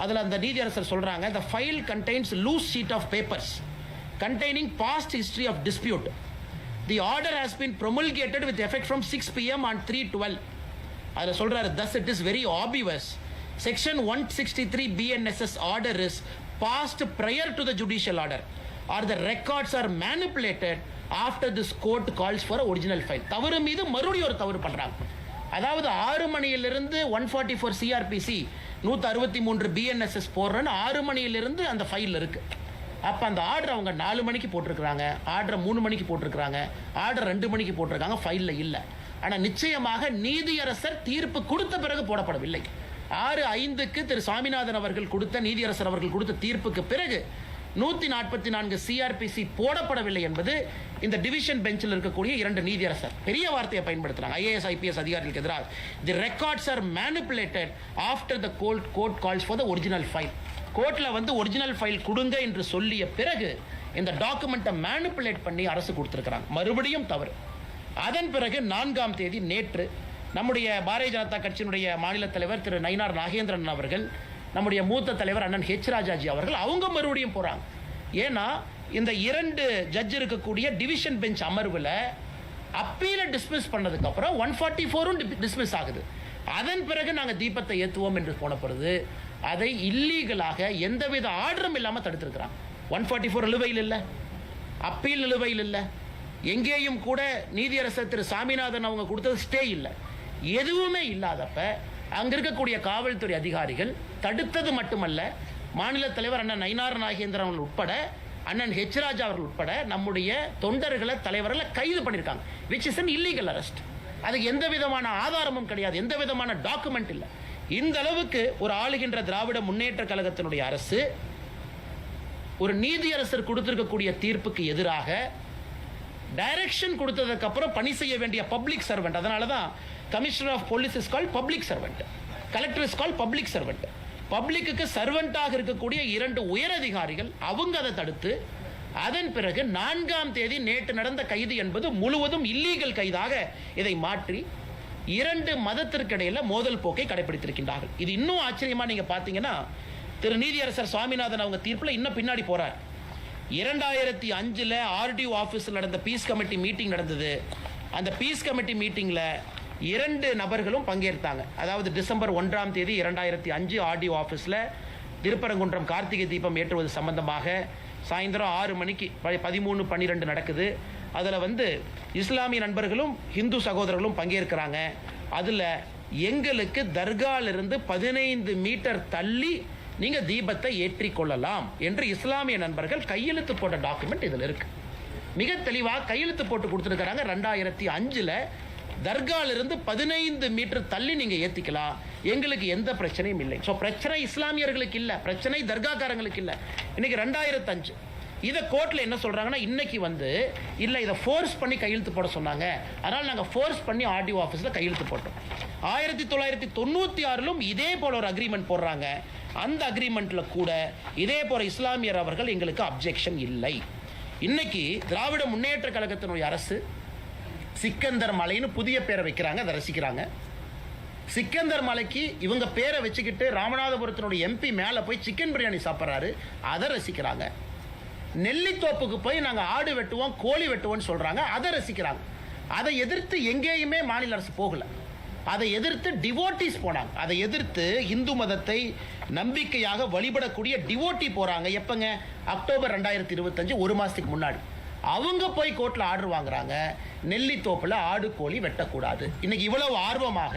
அதில் அந்த நீதியரசர் சொல்றாங்க, the file contains loose sheet of papers containing past history of dispute. The order has been promulgated with effect from 6 PM on 3/12. அதில் சொல்றாரு, thus it is very obvious section 163 BNSS order is passed prior to the judicial order or the records are manipulated after this court calls for original file. தவறு மீது மறுபடியும் ஒரு தவறு பண்றாங்க. அதாவது 6 மணியிலிருந்து 144 சிஆர்பிசி 163 BNSS போடுறேன்னு 6 மணியிலிருந்து அந்த ஃபைல் இருக்கு. அப்ப அந்த ஆர்டர் அவங்க 4 மணிக்கு போட்டிருக்கிறாங்க, ஆர்டர் 3 மணிக்கு போட்டிருக்கிறாங்க, ஆர்டர் 2 மணிக்கு போட்டிருக்காங்க, ஃபைல்ல இல்ல. ஆனா நிச்சயமாக நீதியரசர் தீர்ப்பு கொடுத்த பிறகு போடப்படவில்லை. 6-5க்கு திரு சாமிநாதன் அவர்கள் கொடுத்த, நீதியரசர் அவர்கள் கொடுத்த தீர்ப்புக்கு பிறகு 144 சிஆர்பிசி போடப்படவில்லை என்பது இந்த டிவிஷன் பெஞ்சில் இருக்கக்கூடிய 2 நீதியரசர் பெரிய வார்த்தையை பயன்படுத்துறாங்க. IAS IPS அதிகாரிகளுக்கு எதிராக the records are manipulated after the court calls for the original file. கோர்ட்ல வந்து ஒரிஜினல் ஃபைல் கொடுங்க என்று சொல்லிய பிறகு இந்த டாக்குமெண்ட்டை மேனிபுலேட் பண்ணி அரசு கொடுத்திருக்கிறாங்க. மறுபடியும் தவறு. அதன் பிறகு 4ஆம் தேதி நேற்று நம்முடைய பாரதிய ஜனதா கட்சியினுடைய மாநில தலைவர் திரு நயினார் நாகேந்திரன் அவர்கள், நம்முடைய மூத்த தலைவர் அண்ணன் ஹெச் ராஜாஜி அவர்கள் அவங்க மறுபடியும் போறாங்க. ஏன்னா இந்த 2 ஜட்ஜ் இருக்கக்கூடிய டிவிஷன் பெஞ்ச் அமர்வில் அப்பீல டிஸ்மிஸ் பண்ணதுக்கு அப்புறம் 144ம் டிஸ்மிஸ் ஆகுது. அதன் பிறகு நாங்கள் தீபத்தை ஏற்றுவோம் என்று போனப்படுது. அதை இல்லீகலாக எந்தவித ஆர்டரும் இல்லாமல் தடுத்திருக்கிறாங்க. 144 நிலுவையில் இல்லை, அப்பீல் நிலுவையில் இல்லை, எங்கேயும் கூட நீதியரசர் திரு சாமிநாதன் அவங்க கொடுத்தது ஸ்டே இல்லை, எதுவுமே இல்லாதப்ப அங்க இருக்கக்கூடிய காவல்துறை அதிகாரிகள் தடுத்தது மட்டுமல்ல, மாநில தலைவர் அண்ணன் நயினார் நாகேந்திரன் அவர்கள் உட்பட, அண்ணன் ஹெச் ராஜா அவர்கள் உட்பட நம்முடைய தொண்டர்களை, தலைவர்களை கைது பண்ணியிருக்காங்க. Which is an illegal arrest. அதுக்கு எந்த விதமான ஆதாரமும் கிடையாது, எந்த விதமான டாக்குமெண்ட் இல்லை. இந்த அளவுக்கு ஒரு ஆளுகின்ற திராவிட முன்னேற்ற கழகத்தினுடைய அரசு ஒரு நீதியரசர் கொடுத்திருக்கக்கூடிய தீர்ப்புக்கு எதிராக டைரக்ஷன் கொடுத்ததுக்கு அப்புறம் பணி செய்ய வேண்டிய பப்ளிக் சர்வெண்ட், அதனால தான் commissioner of police is called public servant, collector is called public servant. Public சர்வெண்டாக இருக்கக்கூடிய 2 உயர் அதிகாரிகள் அவங்க அதை தடுத்து, அதன் பிறகு 4ஆம் தேதி நேற்று நடந்த கைது என்பது முழுவதும் இல்லீகல் கைதாக இதை மாற்றி 2 மதத்திற்கிடையில மோதல் போக்கை கடைபிடித்திருக்கின்றார்கள். இது இன்னும் ஆச்சரியமா நீங்க பாத்தீங்கன்னா, திரு நீதியரசர் சுவாமிநாதன் அவங்க தீர்ப்புல இன்னும் பின்னாடி போறார். 2005 RDO ஆபீஸில் நடந்த பீஸ் கமிட்டி மீட்டிங் நடந்தது. அந்த பீஸ் கமிட்டி மீட்டிங்ல 2 நபர்களும் பங்கேற்றாங்க. அதாவது டிசம்பர் 1ஆம் தேதி 2005 RDO ஆபீஸில் திருப்பரங்குன்றம் கார்த்திகை தீபம் ஏற்றுவது சம்பந்தமாக சாயந்தரம் 6 மணிக்கு 13-12 நடக்குது. அதில் வந்து இஸ்லாமிய நண்பர்களும் இந்து சகோதரர்களும் பங்கேற்கிறாங்க. அதில் எங்களுக்கு தர்காலிருந்து 15 மீட்டர் தள்ளி நீங்க தீபத்தை ஏற்றிக்கொள்ளலாம் என்று இஸ்லாமிய நண்பர்கள் கையெழுத்து போட்ட டாக்குமெண்ட் இதில் இருக்கு. மிக தெளிவாக கையெழுத்து போட்டு கொடுத்துருக்காங்க. 2005 தர்காலிருந்து 15 மீட்டர் தள்ளி நீங்க ஏத்திக்கலாம், எங்களுக்கு எந்த பிரச்சனையும் இல்லை. ஸோ பிரச்சனை இஸ்லாமியர்களுக்கு இல்லை, பிரச்சனை தர்காக்காரங்களுக்கு இல்லை. இன்னைக்கு 2005 இதை கோர்ட்ல என்ன சொல்றாங்கன்னா, இன்னைக்கு வந்து இல்லை இதை ஃபோர்ஸ் பண்ணி கையெழுத்து போட சொன்னாங்க, அதனால நாங்கள் ஃபோர்ஸ் பண்ணி RDO ஆஃபீஸில் கையெழுத்து போட்டோம். 1996 இதே போல ஒரு அக்ரிமெண்ட் போடுறாங்க. அந்த அக்ரிமெண்ட்ல கூட இதே போல இஸ்லாமியர் அவர்கள் எங்களுக்கு அப்ஜெக்ஷன் இல்லை. இன்னைக்கு திராவிட முன்னேற்ற கழகத்தினுடைய அரசு சிக்கந்தர் மலைன்னு புதிய பேரை வைக்கிறாங்க, அதை ரசிக்கிறாங்க. சிக்கந்தர் மலைக்கு இவங்க பேரை வச்சுக்கிட்டு ராமநாதபுரத்தினுடைய MP மேல போய் சிக்கன் பிரியாணி சாப்பிட்றாரு, அதை ரசிக்கிறாங்க. நெல்லித்தோப்புக்கு போய் நாங்கள் ஆடு வெட்டுவோம், கோழி வெட்டுவோம்னு சொல்றாங்க, அதை ரசிக்கிறாங்க. அதை எதிர்த்து எங்கேயுமே மாநில அரசு போகல. அதை எதிர்த்து டிவோட்டிஸ் போனாங்க. அதை எதிர்த்து இந்து மதத்தை நம்பிக்கையாக வழிபடக்கூடிய டிவோட்டி போறாங்க. எப்பங்க? அக்டோபர் 2025, 1 மாசத்துக்கு முன்னாடி அவங்க போய் கோர்ட்ல ஆர்டர் வாங்குறாங்க, நெல்லித்தோப்புல ஆடு கோழி வெட்டக்கூடாது. இன்னைக்கு இவ்வளவு ஆர்வமாக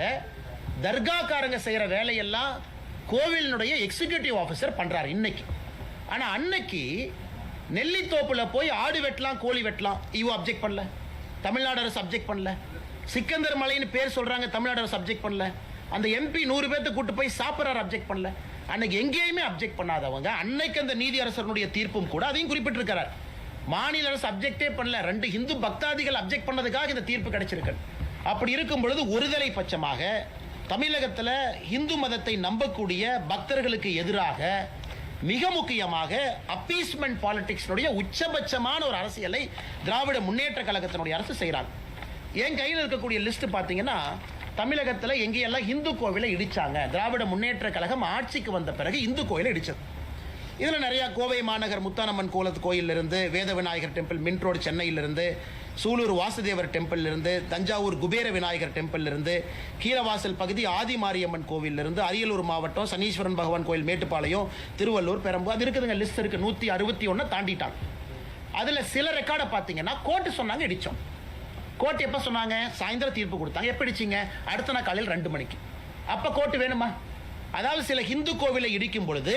தர்காக்காரங்க செய்யற வேலையெல்லாம் கோவிலினுடைய எக்ஸிகியூட்டிவ் ஆஃபீஸர் பண்றாரு இன்னைக்கு. ஆனா அன்னைக்கு நெல்லித்தோப்புல போய் ஆடு வெட்டலாம், கோழி வெட்டலாம், இவ அப்ஜெக்ட் பண்ணல, தமிழ்நாடு அரசு அப்ஜெக்ட் பண்ணல. சிக்கந்தர் மலைன்னு பேர் சொல்றாங்க, தமிழ்நாடு அரசு அப்ஜெக்ட் பண்ணல. அந்த MP 100 பேர்த்து கூட்டு போய் சாப்பிட்றாரு, அப்ஜெக்ட் பண்ணல. அன்னைக்கு எங்கேயுமே அப்ஜெக்ட் பண்ணாதவங்க அன்னைக்கு அந்த நீதி அரசனுடைய தீர்ப்பும் கூட அதையும் குறிப்பிட்டிருக்கிறார். மாநில அரசு அப்ஜெக்டே பண்ணல, 2 இந்து பக்தாதிகள் அப்ஜெக்ட் பண்ணதுக்காக இந்த தீர்ப்பு கிடைச்சிருக்கு. அப்படி இருக்கும் பொழுது ஒருதலை பட்சமாக தமிழகத்தில் இந்து மதத்தை நம்பக்கூடிய பக்தர்களுக்கு எதிராக மிக முக்கியமாக அப்பீஸ்மெண்ட் பாலிடிக்ஸினுடைய உச்சபட்சமான ஒரு அரசியலை திராவிட முன்னேற்ற கழகத்தினுடைய அரசு செய்கிறாங்க. என் கையில் இருக்கக்கூடிய லிஸ்ட் பார்த்தீங்கன்னா, தமிழகத்தில் எங்கேயெல்லாம் இந்து கோவிலை இடிச்சாங்க, திராவிட முன்னேற்ற கழகம் ஆட்சிக்கு வந்த பிறகு இந்து கோயிலை இடிச்சது. இதில் நிறையா கோவை மாநகர் முத்தானம்மன் கோயிலிருந்து, வேத விநாயகர் டெம்பிள் மின்ட் ரோடு சென்னையிலிருந்து, சூலூர் வாசுதேவர் டெம்பிளிலிருந்து, தஞ்சாவூர் குபேர விநாயகர் டெம்பிளிலிருந்து, கீழவாசல் பகுதி ஆதிமாரியம்மன் கோவிலிருந்து, அரியலூர் மாவட்டம் சனீஸ்வரன் பகவான் கோயில் மேட்டுப்பாளையம், திருவள்ளூர், பெரம்பூர், அது இருக்குதுங்க, லிஸ்ட் இருக்குது. 161 தாண்டிட்டாங்க. அதில் சில ரெக்கார்டை பார்த்தீங்கன்னா கோர்ட்டு சொன்னாங்க இடித்தோம். கோர்ட் எப்போ சொன்னாங்க? சாயந்தரம் தீர்ப்பு கொடுத்தாங்க. எப்போ இடிச்சிங்க? அடுத்த நாள் காலையில் 2 மணிக்கு. அப்போ கோர்ட்டு வேணுமா? அதாவது சில இந்து கோவிலை இடிக்கும் பொழுது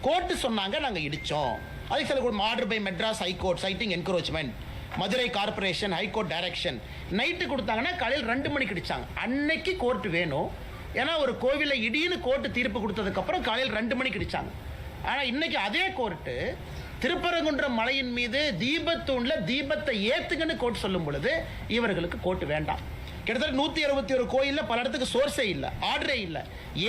கோர்ட்டு சொன்னாங்க நாங்கள் இடித்தோம். அதுக்கு சில order by Madras high court citing encroachment, Madurai corporation high court direction, night கொடுத்தாங்கன்னா காலையில் 2 மணிக்கு இடிச்சாங்க. அன்னைக்கு கோர்ட் வேணும். ஏன்னா ஒரு கோவிலை இடின்னு கோர்ட்டு தீர்ப்பு கொடுத்ததுக்கப்புறம் காலையில் 2 மணிக்கு இடிச்சாங்க. ஆனால் இன்னைக்கு அதே கோர்ட்டு திருப்பரங்குன்றம் மலையின் மீது தீபத்தூண்ல தீபத்தை ஏத்துங்கன்னு கோர்ட் சொல்லும் பொழுது இவர்களுக்கு கோர்ட் வேண்டாம். கிட்டத்தட்ட 161 கோயில்ல பல இடத்துக்கு சோர்ஸே இல்லை, ஆர்டரே இல்லை.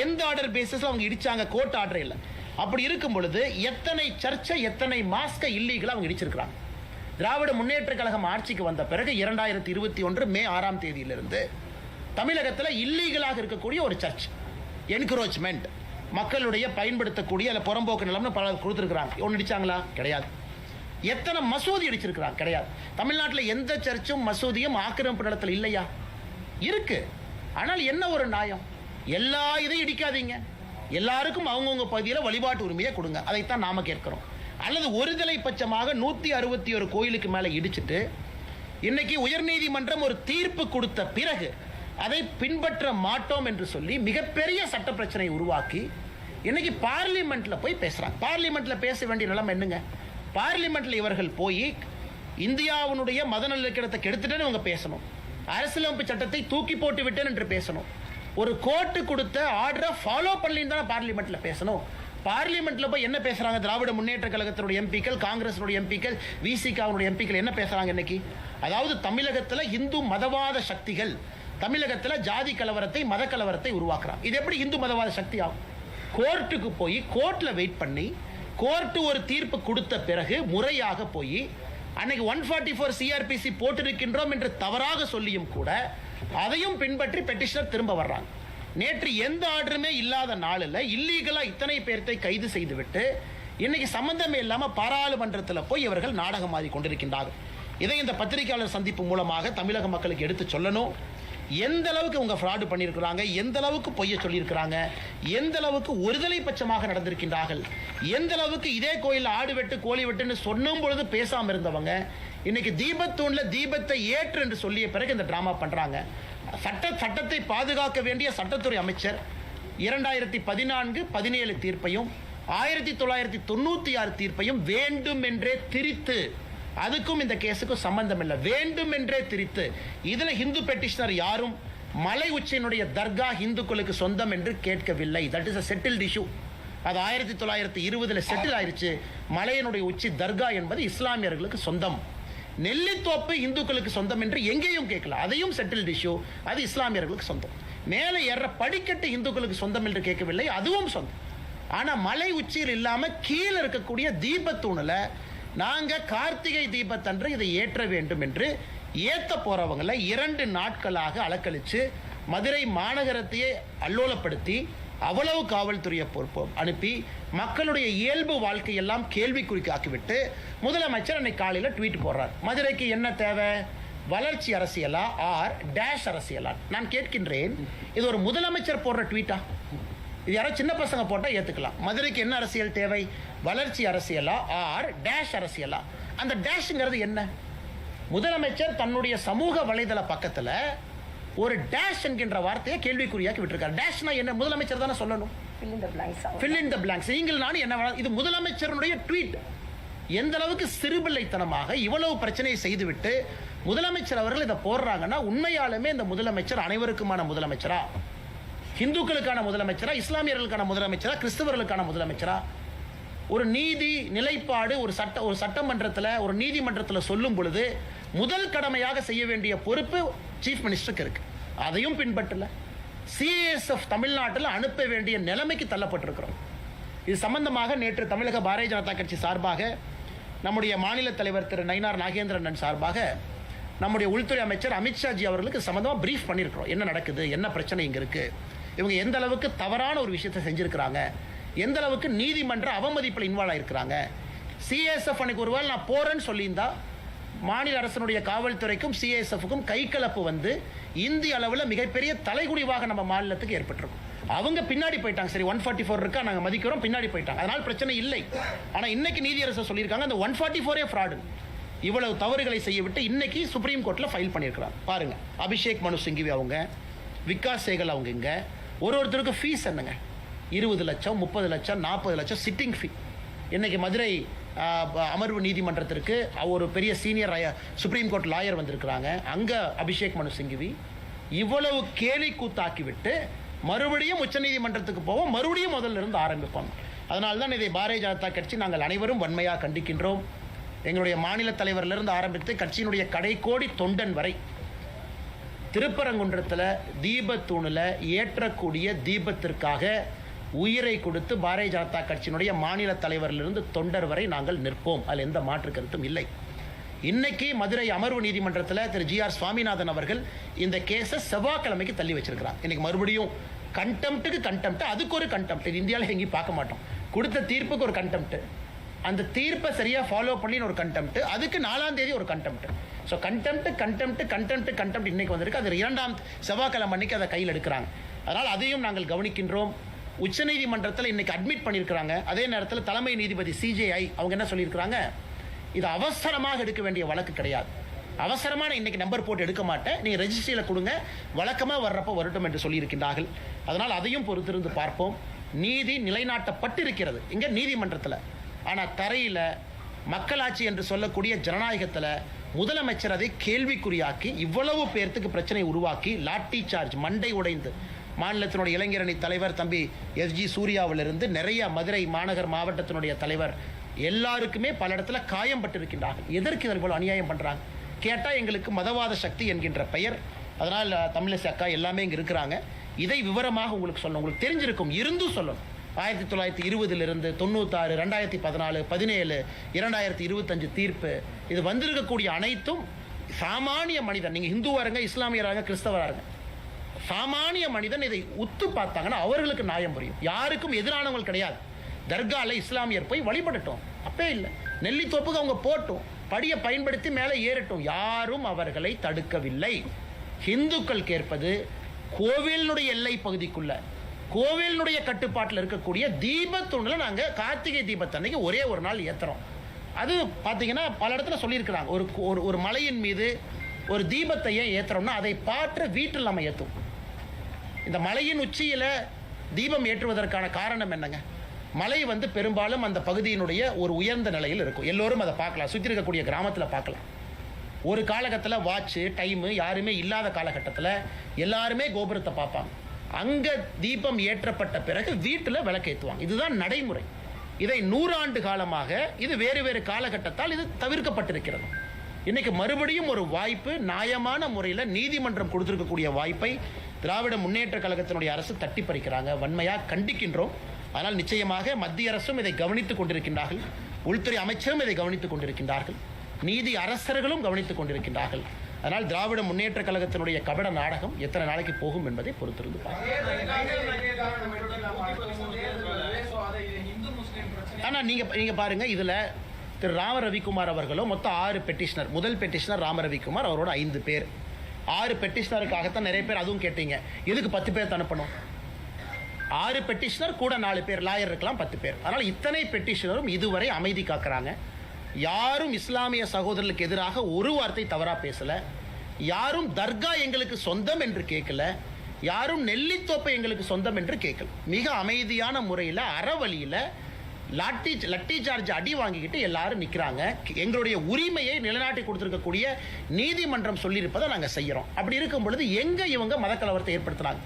எந்த ஆர்டர் பேசிஸ்ல அவங்க இடிச்சாங்க? கோர்ட் ஆர்டரே இல்லை. அப்படி இருக்கும் பொழுது எத்தனை சர்ச்சை, எத்தனை மாஸ்க இல்லீகலா அவங்க இடிச்சிருக்கிறாங்க. திராவிட முன்னேற்ற கழகம் ஆட்சிக்கு வந்த பிறகு 2021 மே 6ஆம் தேதியிலிருந்து தமிழகத்தில் இல்லீகலாக இருக்கக்கூடிய ஒரு சர்ச் என்கரோச்மெண்ட், மக்களுடைய பயன்படுத்தக்கூடிய அல்ல புறம்போக்கு நிலம்னு பல கொடுத்துருக்காங்க. ஒன்று இடிச்சாங்களா? கிடையாது. எத்தனை மசூதி இடிச்சிருக்கிறாங்க? கிடையாது. தமிழ்நாட்டில் எந்த சர்ச்சும் மசூதியும் ஆக்கிரமிப்பு நிலத்தில் இல்லையா? இருக்கு. ஆனால் என்ன ஒரு நியாயம்? எல்லா இதையும் இடிக்காதீங்க, எல்லாருக்கும் அவங்கவுங்க பகுதியில் வழிபாட்டு உரிமையை கொடுங்க. அதைத்தான் நாம கேட்கிறோம். அல்லது ஒருதலை பட்சமாக 161 கோயிலுக்கு மேலே இடிச்சிட்டு இன்னைக்கு உயர்நீதிமன்றம் ஒரு தீர்ப்பு கொடுத்த பிறகு அதை பின்பற்ற மாட்டோம் என்று சொல்லி மிகப்பெரிய சட்ட பிரச்சனையை உருவாக்கி இன்னைக்கு பார்லிமெண்ட்ல போய் பேசுறாங்க. பார்லிமெண்ட்ல பேச வேண்டிய நிலைமை என்னங்க? பார்லிமெண்ட்ல இவர்கள் போய் இந்தியாவுடைய மத நல்லிணக்கத்தை கெடுத்துட்டேன்னு இவங்க பேசணும், அரசியலமைப்பு சட்டத்தை தூக்கி போட்டு விட்டேன் என்று பேசணும், ஒரு கோர்ட்டு கொடுத்த ஆர்டரை ஃபாலோ பண்ணலின்னு தானே பார்லிமெண்ட்ல பேசணும். பார்லிமெண்ட்ல போய் என்ன பேசுறாங்க? திராவிட முன்னேற்ற கழகத்தினுடைய எம்பிக்கள், காங்கிரஸினுடைய எம்பிக்கள், விசிகாவுடைய எம்பிக்கள் என்ன பேசுறாங்க இன்னைக்கு? அதாவது தமிழகத்தில் இந்து மதவாத சக்திகள் தமிழகத்தில் ஜாதி கலவரத்தை, மத கலவரத்தை உருவாக்குறாங்க. இது எப்படி இந்து மதவாத சக்தி ஆகும்? கோர்ட்டுக்கு போய் கோர்ட்ல வெயிட் பண்ணி கோர்ட் ஒரு தீர்ப்பு கொடுத்த பிறகு முறையாக போய் அன்னைக்கு 144 சிஆர்பிசி போட்டிருக்கின்றோம் என்று தவறாக சொல்லியும் கூட அதையும் பின்பற்றி பெட்டிஷனர் திரும்ப வர்றாங்க. நேற்று எந்த ஆர்டருமே இல்லாத நாளில் இல்லீகலா இத்தனை பேர்த்தை கைது செய்துவிட்டு இன்னைக்கு சம்பந்தமே இல்லாம பாராளுமன்றத்தில் போய் இவர்கள் நாடகம் ஆடி கொண்டிருக்கின்றார்கள். இதை இந்த பத்திரிகையாளர் சந்திப்பு மூலமாக தமிழக மக்களுக்கு எடுத்து சொல்லணும். எந்த அளவுக்கு அவங்க ஃப்ராடு பண்ணியிருக்கிறாங்க, எந்த அளவுக்கு பொய்ய சொல்லியிருக்கிறாங்க, எந்த அளவுக்கு ஒருதலை பட்சமாக நடந்திருக்கின்றார்கள், எந்த அளவுக்கு இதே கோயிலில் ஆடு வெட்டு கோழி வெட்டுன்னு சொன்னும் பொழுது பேசாமல் இருந்தவங்க இன்னைக்கு தீபத்தூண்ல தீபத்தை ஏற்று என்று சொல்லிய பிறகு இந்த டிராமா பண்றாங்க. சட்டத்தை பாதுகாக்க வேண்டிய சட்டத்துறை அமைச்சர் 2014-17 தீர்ப்பையும் 1996 தீர்ப்பையும் வேண்டும் என்றே திரித்து, அதுக்கும் இந்த கேஸுக்கும் சம்பந்தம் இல்லை, வேண்டும் என்றே திரித்து இதுல இந்து பெட்டிஷனர் யாரும் மலை உச்சியினுடைய தர்கா இந்துக்களுக்கு சொந்தம் என்று கேட்கவில்லை. That is a settled issue. அது 1920 செட்டில் ஆயிருச்சு. மலையினுடைய உச்சி தர்கா என்பது இஸ்லாமியர்களுக்கு சொந்தம். நெல்லித்தோப்பு இந்துக்களுக்கு சொந்தம் என்று எங்கேயும் கேட்கல, அதையும் செட்டில்ட் இஷ்யூ. அது இஸ்லாமியர்களுக்கு சொந்தம். மேலே ஏற படிக்கட்டு இந்துக்களுக்கு சொந்தம் என்று கேட்கவில்லை, அதுவும் சொந்தம். ஆனா மலை உச்சியில் இல்லாம கீழே இருக்கக்கூடிய தீபத்தூணில் நாங்க கார்த்திகை தீபத்தன்று இதை ஏற்ற வேண்டும் என்று ஏத்த போறவங்களை 2 நாட்களாக அலக்கழிச்சு மதுரை மாநகரத்தையே அல்லோலப்படுத்தி அவ்வளவு காவல்துறையை அனுப்பி மக்களுடைய இயல்பு வாழ்க்கையெல்லாம் கேள்விக்குறிக்கு ஆக்கிவிட்டு முதலமைச்சர் அன்னைக்கு காலையில் ட்வீட் போடுறார். மதுரைக்கு என்ன தேவை? வளர்ச்சி அரசியலா ஆர் டேஷ் அரசியலா? நான் கேட்கின்றேன், இது ஒரு முதலமைச்சர் போடுற ட்வீட்டா? இது யாரோ சின்ன பசங்க போட்டால் ஏற்றுக்கலாம். மதுரைக்கு என்ன அரசியல் தேவை? வளர்ச்சி அரசியலா ஆர் டேஷ் அரசியலா? அந்த டேஷ்ங்கிறது என்ன? முதலமைச்சர் தன்னுடைய சமூக வலைதள பக்கத்தில் ஒரு டேஷ் என்கின்ற வார்த்தையை கேள்விக்குறியாக்கி விட்டுருக்காரு. டேஷ்னா என்ன? முதலமைச்சர் தானே சொல்லணும். fill in the blanks. நீங்கள் நானும் என்ன? இது முதலமைச்சருடைய ட்வீட். எந்த அளவுக்கு சிறுபிள்ளைத்தனமாக இவ்வளவு பிரச்சனையை செய்துவிட்டு முதலமைச்சர் அவர்கள் இதை போடுறாங்கன்னா உண்மையாலுமே இந்த முதலமைச்சர் அனைவருக்குமான முதலமைச்சரா? இந்துக்களுக்கான முதலமைச்சரா? இஸ்லாமியர்களுக்கான முதலமைச்சரா? கிறிஸ்தவர்களுக்கான முதலமைச்சரா? ஒரு நீதி நிலைப்பாடு ஒரு சட்டமன்றத்தில் ஒரு நீதிமன்றத்தில் சொல்லும் பொழுது முதல் கடமையாக செய்ய வேண்டிய பொறுப்பு சீஃப் மினிஸ்டருக்கு இருக்கு. அதையும் பின்பற்றல. சிஎஸ்எஃப் தமிழ்நாட்டில் அனுப்ப வேண்டிய நிலைமைக்கு தள்ளப்பட்டிருக்கிறோம். இது சம்பந்தமாக நேற்று தமிழக பாரதிய ஜனதா கட்சி சார்பாக நம்முடைய மாநில தலைவர் திரு நயினார் நாகேந்திரன் சார்பாக நம்முடைய உள்துறை அமைச்சர் அமித்ஷாஜி அவர்களுக்கு சம்பந்தமாக பிரீஃப் பண்ணியிருக்கிறோம். என்ன நடக்குது, என்ன பிரச்சனை இங்கே இருக்கு, இவங்க எந்த அளவுக்கு தவறான ஒரு விஷயத்தை செஞ்சிருக்கிறாங்க, எந்த அளவுக்கு நீதிமன்ற அவமதிப்பில் இன்வால்வ் ஆயிருக்கிறாங்க. சிஎஸ்எஃப் அன்னைக்கு ஒருவேளை நான் போறேன்னு சொல்லியிருந்தா மாநில அரசனுடைய காவல்துறைக்கும் சிஎஸ்எஃப்க்கும் கைகலப்பு வந்து இந்திய அளவில் மிகப்பெரிய தலைகுடிவாக நம்ம மாநிலத்துக்கு ஏற்பட்டிருக்கும். அவங்க பின்னாடி போயிட்டாங்க. சரி 144 இருக்கா, நாங்கள் மதிக்கிறோம், பின்னாடி போயிட்டாங்க, அதனால் பிரச்சனை இல்லை. ஆனால் இன்னைக்கு நீதியரசர் சொல்லியிருக்காங்க அந்த 144 ஃப்ராடு. இவ்வளவு தவறுகளை செய்யவிட்டு இன்னைக்கு சுப்ரீம் கோர்ட்டில் ஃபைல் பண்ணியிருக்கிறாங்க. பாருங்க, அபிஷேக் மனு சிங்கிவி அவங்க, விகாஸ் சேகல் அவங்க, இங்கே ஒருத்தருக்கு ஃபீஸ் என்னங்க? 20 லட்சம், 30 லட்சம், 40 லட்சம் சிட்டிங் ஃபீ. இன்னைக்கு மதுரை அமர்வு நீதிமன்றத்திற்கு ஒரு பெரிய சீனியர் சுப்ரீம் கோர்ட் லாயர் வந்திருக்கிறாங்க. அங்கே அபிஷேக் மனு சிங்கிவி இவ்வளவு கேலி கூத்தாக்கிவிட்டு மறுபடியும் உச்சநீதிமன்றத்துக்கு போவோம், மறுபடியும் முதல்ல இருந்து ஆரம்பிப்போம். அதனால தான் இதை பாரதிய ஜனதா கட்சி நாங்கள் அனைவரும் வன்மையாக கண்டிக்கின்றோம். எங்களுடைய மாநில தலைவரிலிருந்து ஆரம்பித்து கட்சியினுடைய கடைக்கோடி தொண்டன் வரை திருப்பரங்குன்றத்தில் தீபத்தூணில் ஏற்றக்கூடிய தீபத்திற்காக உயிரை கொடுத்து பாரதிய ஜனதா கட்சியினுடைய மாநில தலைவரிலிருந்து தொண்டர் வரை நாங்கள் நிற்போம். அதில் எந்த மாற்று கருத்தும் இல்லை. இன்னைக்கு மதுரை அமர்வு நீதிமன்றத்தில் திரு GR சுவாமிநாதன் அவர்கள் இந்த கேஸை செவ்வாய்க்கிழமைக்கு தள்ளி வச்சிருக்கிறார். இன்னைக்கு மறுபடியும் கண்டெம்ட்டுக்கு கண்டெம்ட், அதுக்கு ஒரு கண்டெம்ட். இது இந்தியாவில் எங்கேயும் பார்க்க மாட்டோம். கொடுத்த தீர்ப்புக்கு ஒரு கண்டெம்ட், அந்த தீர்ப்பை சரியாக ஃபாலோ பண்ணி ஒரு கண்டெம்ட், அதுக்கு 4ஆம் தேதி ஒரு கண்டெம்ட். ஸோ கண்டெம்ட் இன்னைக்கு வந்திருக்கு. அது 2ஆம் செவ்வாய்க்கிழமை அன்னைக்கு அதை கையில் எடுக்கிறாங்க. அதனால் அதையும் நாங்கள் கவனிக்கின்றோம். உச்சநீதிமன்றத்தில் இன்னைக்கு அட்மிட் பண்ணியிருக்கிறாங்க. அதே நேரத்தில் தலைமை நீதிபதி CJI அவங்க என்ன சொல்லியிருக்கிறாங்க, இது அவசரமாக எடுக்க வேண்டிய வழக்கு கிடையாது, அவசரமான இன்னைக்கு நம்பர் போட்டு எடுக்க மாட்டேன், நீங்கள் ரெஜிஸ்ட்ரியில் கொடுங்க, வழக்கமாக வர்றப்போ வரட்டும் என்று சொல்லியிருக்கின்றார்கள். அதனால் அதையும் பொறுத்திருந்து பார்ப்போம். நீதி நிலைநாட்டப்பட்டிருக்கிறது இங்கே நீதிமன்றத்தில். ஆனால் தரையில் மக்களாட்சி என்று சொல்லக்கூடிய ஜனநாயகத்தில் முதலமைச்சர் அதை கேள்விக்குறியாக்கி இவ்வளவு பேர்த்துக்கு பிரச்சனை உருவாக்கி லாட்டி சார்ஜ் மண்டை உடைந்து மாநிலத்தினுடைய இளைஞரணி தலைவர் தம்பி SG சூர்யாவிலிருந்து நிறைய மதுரை மாநகர் மாவட்டத்தினுடைய தலைவர் எல்லாருக்குமே பல இடத்துல காயம் பட்டிருக்கின்றார்கள். எதற்கு இவர்கள் அநியாயம் பண்ணுறாங்க கேட்டால் எங்களுக்கு மதவாத சக்தி என்கின்ற பெயர். அதனால் தமிழிசை அக்கா எல்லாமே இங்கே இருக்கிறாங்க. இதை விவரமாக உங்களுக்கு சொல்லணும், உங்களுக்கு தெரிஞ்சிருக்கும், இருந்தும் சொல்லணும். 1920 96, 2014, 17, 2025 தீர்ப்பு, இது வந்திருக்கக்கூடிய அனைத்தும் சாமானிய மனிதன், நீங்கள் இந்துவாருங்க, இஸ்லாமியராக, கிறிஸ்தவராக, சாமானிய மனிதன் இதை உத்து பார்த்தாங்கன்னா அவர்களுக்கு நியாயம் புரியும். யாருக்கும் எதிரானவங்க கிடையாது. தர்காவில் இஸ்லாமியர் போய் வழிபடட்டும், அப்பே இல்லை. நெல்லித்தோப்புக்கு அவங்க போட்டும், படியை பயன்படுத்தி மேலே ஏறட்டும், யாரும் அவர்களை தடுக்கவில்லை. இந்துக்கள் கேட்பது கோவிலினுடைய எல்லை பகுதிக்குள்ள, கோவிலினுடைய கட்டுப்பாட்டில் இருக்கக்கூடிய தீபத்தூணில் நாங்கள் கார்த்திகை தீபத்தன்னைக்கு ஒரே ஒரு நாள் ஏற்றுறோம். அது பார்த்தீங்கன்னா பல இடத்துல சொல்லியிருக்கிறாங்க, ஒரு மலையின் மீது ஒரு தீபத்தை ஏன் ஏற்றுறோம்னா அதை பாற்ற வீட்டில் நம்ம ஏற்றுவோம். இந்த மலையின் உச்சியில் தீபம் ஏற்றுவதற்கான காரணம் என்னங்க, மலை பெரும்பாலும் அந்த பகுதியினுடைய ஒரு உயர்ந்த நிலையில் இருக்கும். எல்லோரும் அதை பார்க்கலாம், சுற்றி இருக்கக்கூடிய கிராமத்தில் பார்க்கலாம். ஒரு காலகட்டத்தில் வாட்சு டைமு யாருமே இல்லாத காலகட்டத்தில் எல்லாருமே கோபுரத்தை பார்ப்பாங்க. அங்கே தீபம் ஏற்றப்பட்ட பிறகு வீட்டில் விளக்கேற்றுவாங்க. இதுதான் நடைமுறை. இதை 100 ஆண்டு காலமாக இது வேறு வேறு காலகட்டத்தால் இது தவிர்க்கப்பட்டிருக்கிறது. இன்னைக்கு மறுபடியும் ஒரு வாய்ப்பு, நியாயமான முறையில் நீதிமன்றம் கொடுத்திருக்கக்கூடிய வாய்ப்பை திராவிட முன்னேற்ற கழகத்தினுடைய அரசு தட்டி பறிக்கிறாங்க. வன்மையாக கண்டிக்கின்றோம். ஆனால் நிச்சயமாக மத்திய அரசும் இதை கவனித்துக் கொண்டிருக்கின்றார்கள், உள்துறை அமைச்சரும் இதை கவனித்துக் கொண்டிருக்கின்றார்கள், நீதி அரசர்களும் கவனித்துக் கொண்டிருக்கின்றார்கள். அதனால் திராவிட முன்னேற்ற கழகத்தினுடைய கபட நாடகம் எத்தனை நாளைக்கு போகும் என்பதை பொறுத்திருந்து ஆனால் நீங்க பாருங்க, இதுல திரு ராம ரவிக்குமார் அவர்களும் மொத்தம் 6 பெட்டிஷனர். முதல் பெட்டிஷனர் ராம ரவிக்குமார், அவரோட 5 பேர். 6 பெட்டிஷனருக்காகத்தான் நிறைய பேர் அதுவும் கேட்டீங்க, எதுக்கு 10 பேர் அனுப்பணும்? 6 பெட்டிஷனர் கூட 4 பேர் லாயர் இருக்கலாம், 10 பேர். அதனால் இத்தனை பெட்டிஷனரும் இதுவரை அமைதி காக்கிறாங்க. யாரும் இஸ்லாமிய சகோதரர்களுக்கு எதிராக ஒரு வார்த்தை தவறா பேசல, யாரும் தர்கா எங்களுக்கு சொந்தம் என்று கேட்கல, யாரும் நெல்லித்தோப்பை எங்களுக்கு சொந்தம் என்று கேட்கல. மிக அமைதியான முறையில் அறவழியில் லட்டி சார்ஜ் அடி வாங்கிக்கிட்டு எல்லாரும் நிற்கிறாங்க. எங்களுடைய உரிமையை நிலைநாட்டி கொடுத்திருக்கக்கூடிய நீதிமன்றம் சொல்லியிருப்பதை நாங்கள் செய்கிறோம். அப்படி இருக்கும் பொழுது எங்க இவங்க மதக்கலவரத்தை ஏற்படுத்துறாங்க?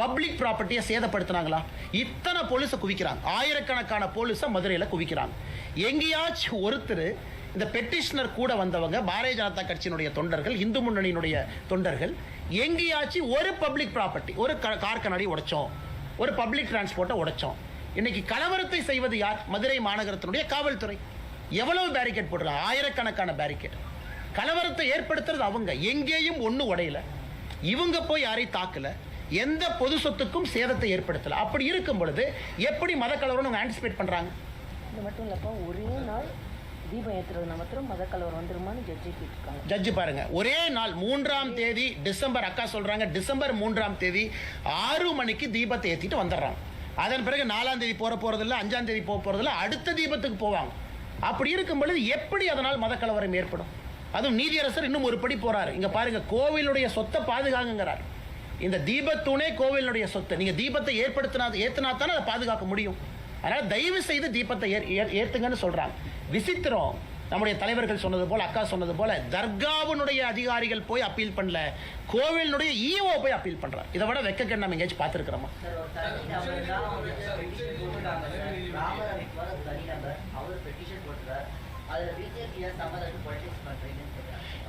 பப்ளிக் ப்ராப்பர்ட்டியை சேதப்படுத்தினாங்களா? இத்தனை போலீஸை குவிக்கிறாங்க, ஆயிரக்கணக்கான போலீஸை மதுரையில் குவிக்கிறாங்க. எங்கேயாச்சும் ஒருத்தர் இந்த பெட்டிஷனர் கூட வந்தவங்க பாரதிய ஜனதா கட்சியினுடைய தொண்டர்கள், இந்து முன்னணியினுடைய தொண்டர்கள், எங்கேயாச்சும் ஒரு பப்ளிக் ப்ராப்பர்ட்டி, ஒரு கார் கண்ணாடி உடைச்சோம், ஒரு பப்ளிக் டிரான்ஸ்போர்ட்டை உடைச்சோம்? இன்னைக்கு கலவரத்தை செய்வது யார்? மதுரை மாநகரத்தினுடைய காவல்துறை. எவ்வளவு பேரிகேட் போடுறாங்க? ஆயிரக்கணக்கான பேரிகேட். கலவரத்தை ஏற்படுத்துறது அவங்க. எங்கேயும் ஒன்று உடையல, இவங்க போய் யாரையும் தாக்கல, எந்த பொது சொத்துக்கும் சேதத்தை ஏற்படுத்தல. அப்படி இருக்கும் பொழுது எப்படி மத கலவரம் ஆன்டிசிபேட் பண்றாங்க? இது மட்டும் இல்லப்பா, ஒரே நாள் தீபம் ஏற்றுறது மாத்திரம் மத கலவரம் வந்துருமான்னு ஜட்ஜி கேட்டிருக்காங்க. ஜட்ஜி பாருங்க, ஒரே நாள் 3ஆம் தேதி டிசம்பர், அக்கா சொல்றாங்க டிசம்பர் 3ஆம் தேதி 6 மணிக்கு தீபத்தை ஏற்றிட்டு வந்துடுறாங்க. அதன் பிறகு 4ஆம் தேதி போறதில்ல, 5ஆம் தேதி போறதில்ல, அடுத்த தீபத்துக்கு போவாங்க. அப்படி இருக்கும் பொழுது எப்படி அதனால் மத கலவரம் ஏற்படும்? அதுவும் நீதியரசர் இன்னும் ஒரு படி போறாரு. இங்க பாருங்க, கோவிலுடைய சொத்தை பாதுகாங்கிறார். இந்த தீபத்தூணே கோவிலுடைய சொத்து. நீங்க தீபத்தை ஏத்தினா தானே அதை பாதுகாக்க முடியும். அதனால தயவு செய்து தீபத்தை ஏத்துங்கன்னு சொல்றாங்க. விசித்திரம், நம்முடைய தலைவர்கள் சொன்னது போல, அக்கா சொன்னது போல, தர்காவினுடைய அதிகாரிகள் போய் அப்பீல் பண்ணல, கோவிலினுடைய ஈஓ போய் அப்பீல் பண்றார். இதை விட வெக்கக்கேடு நம்ம எங்கேயாச்சும் பார்த்துருக்கிறோமா?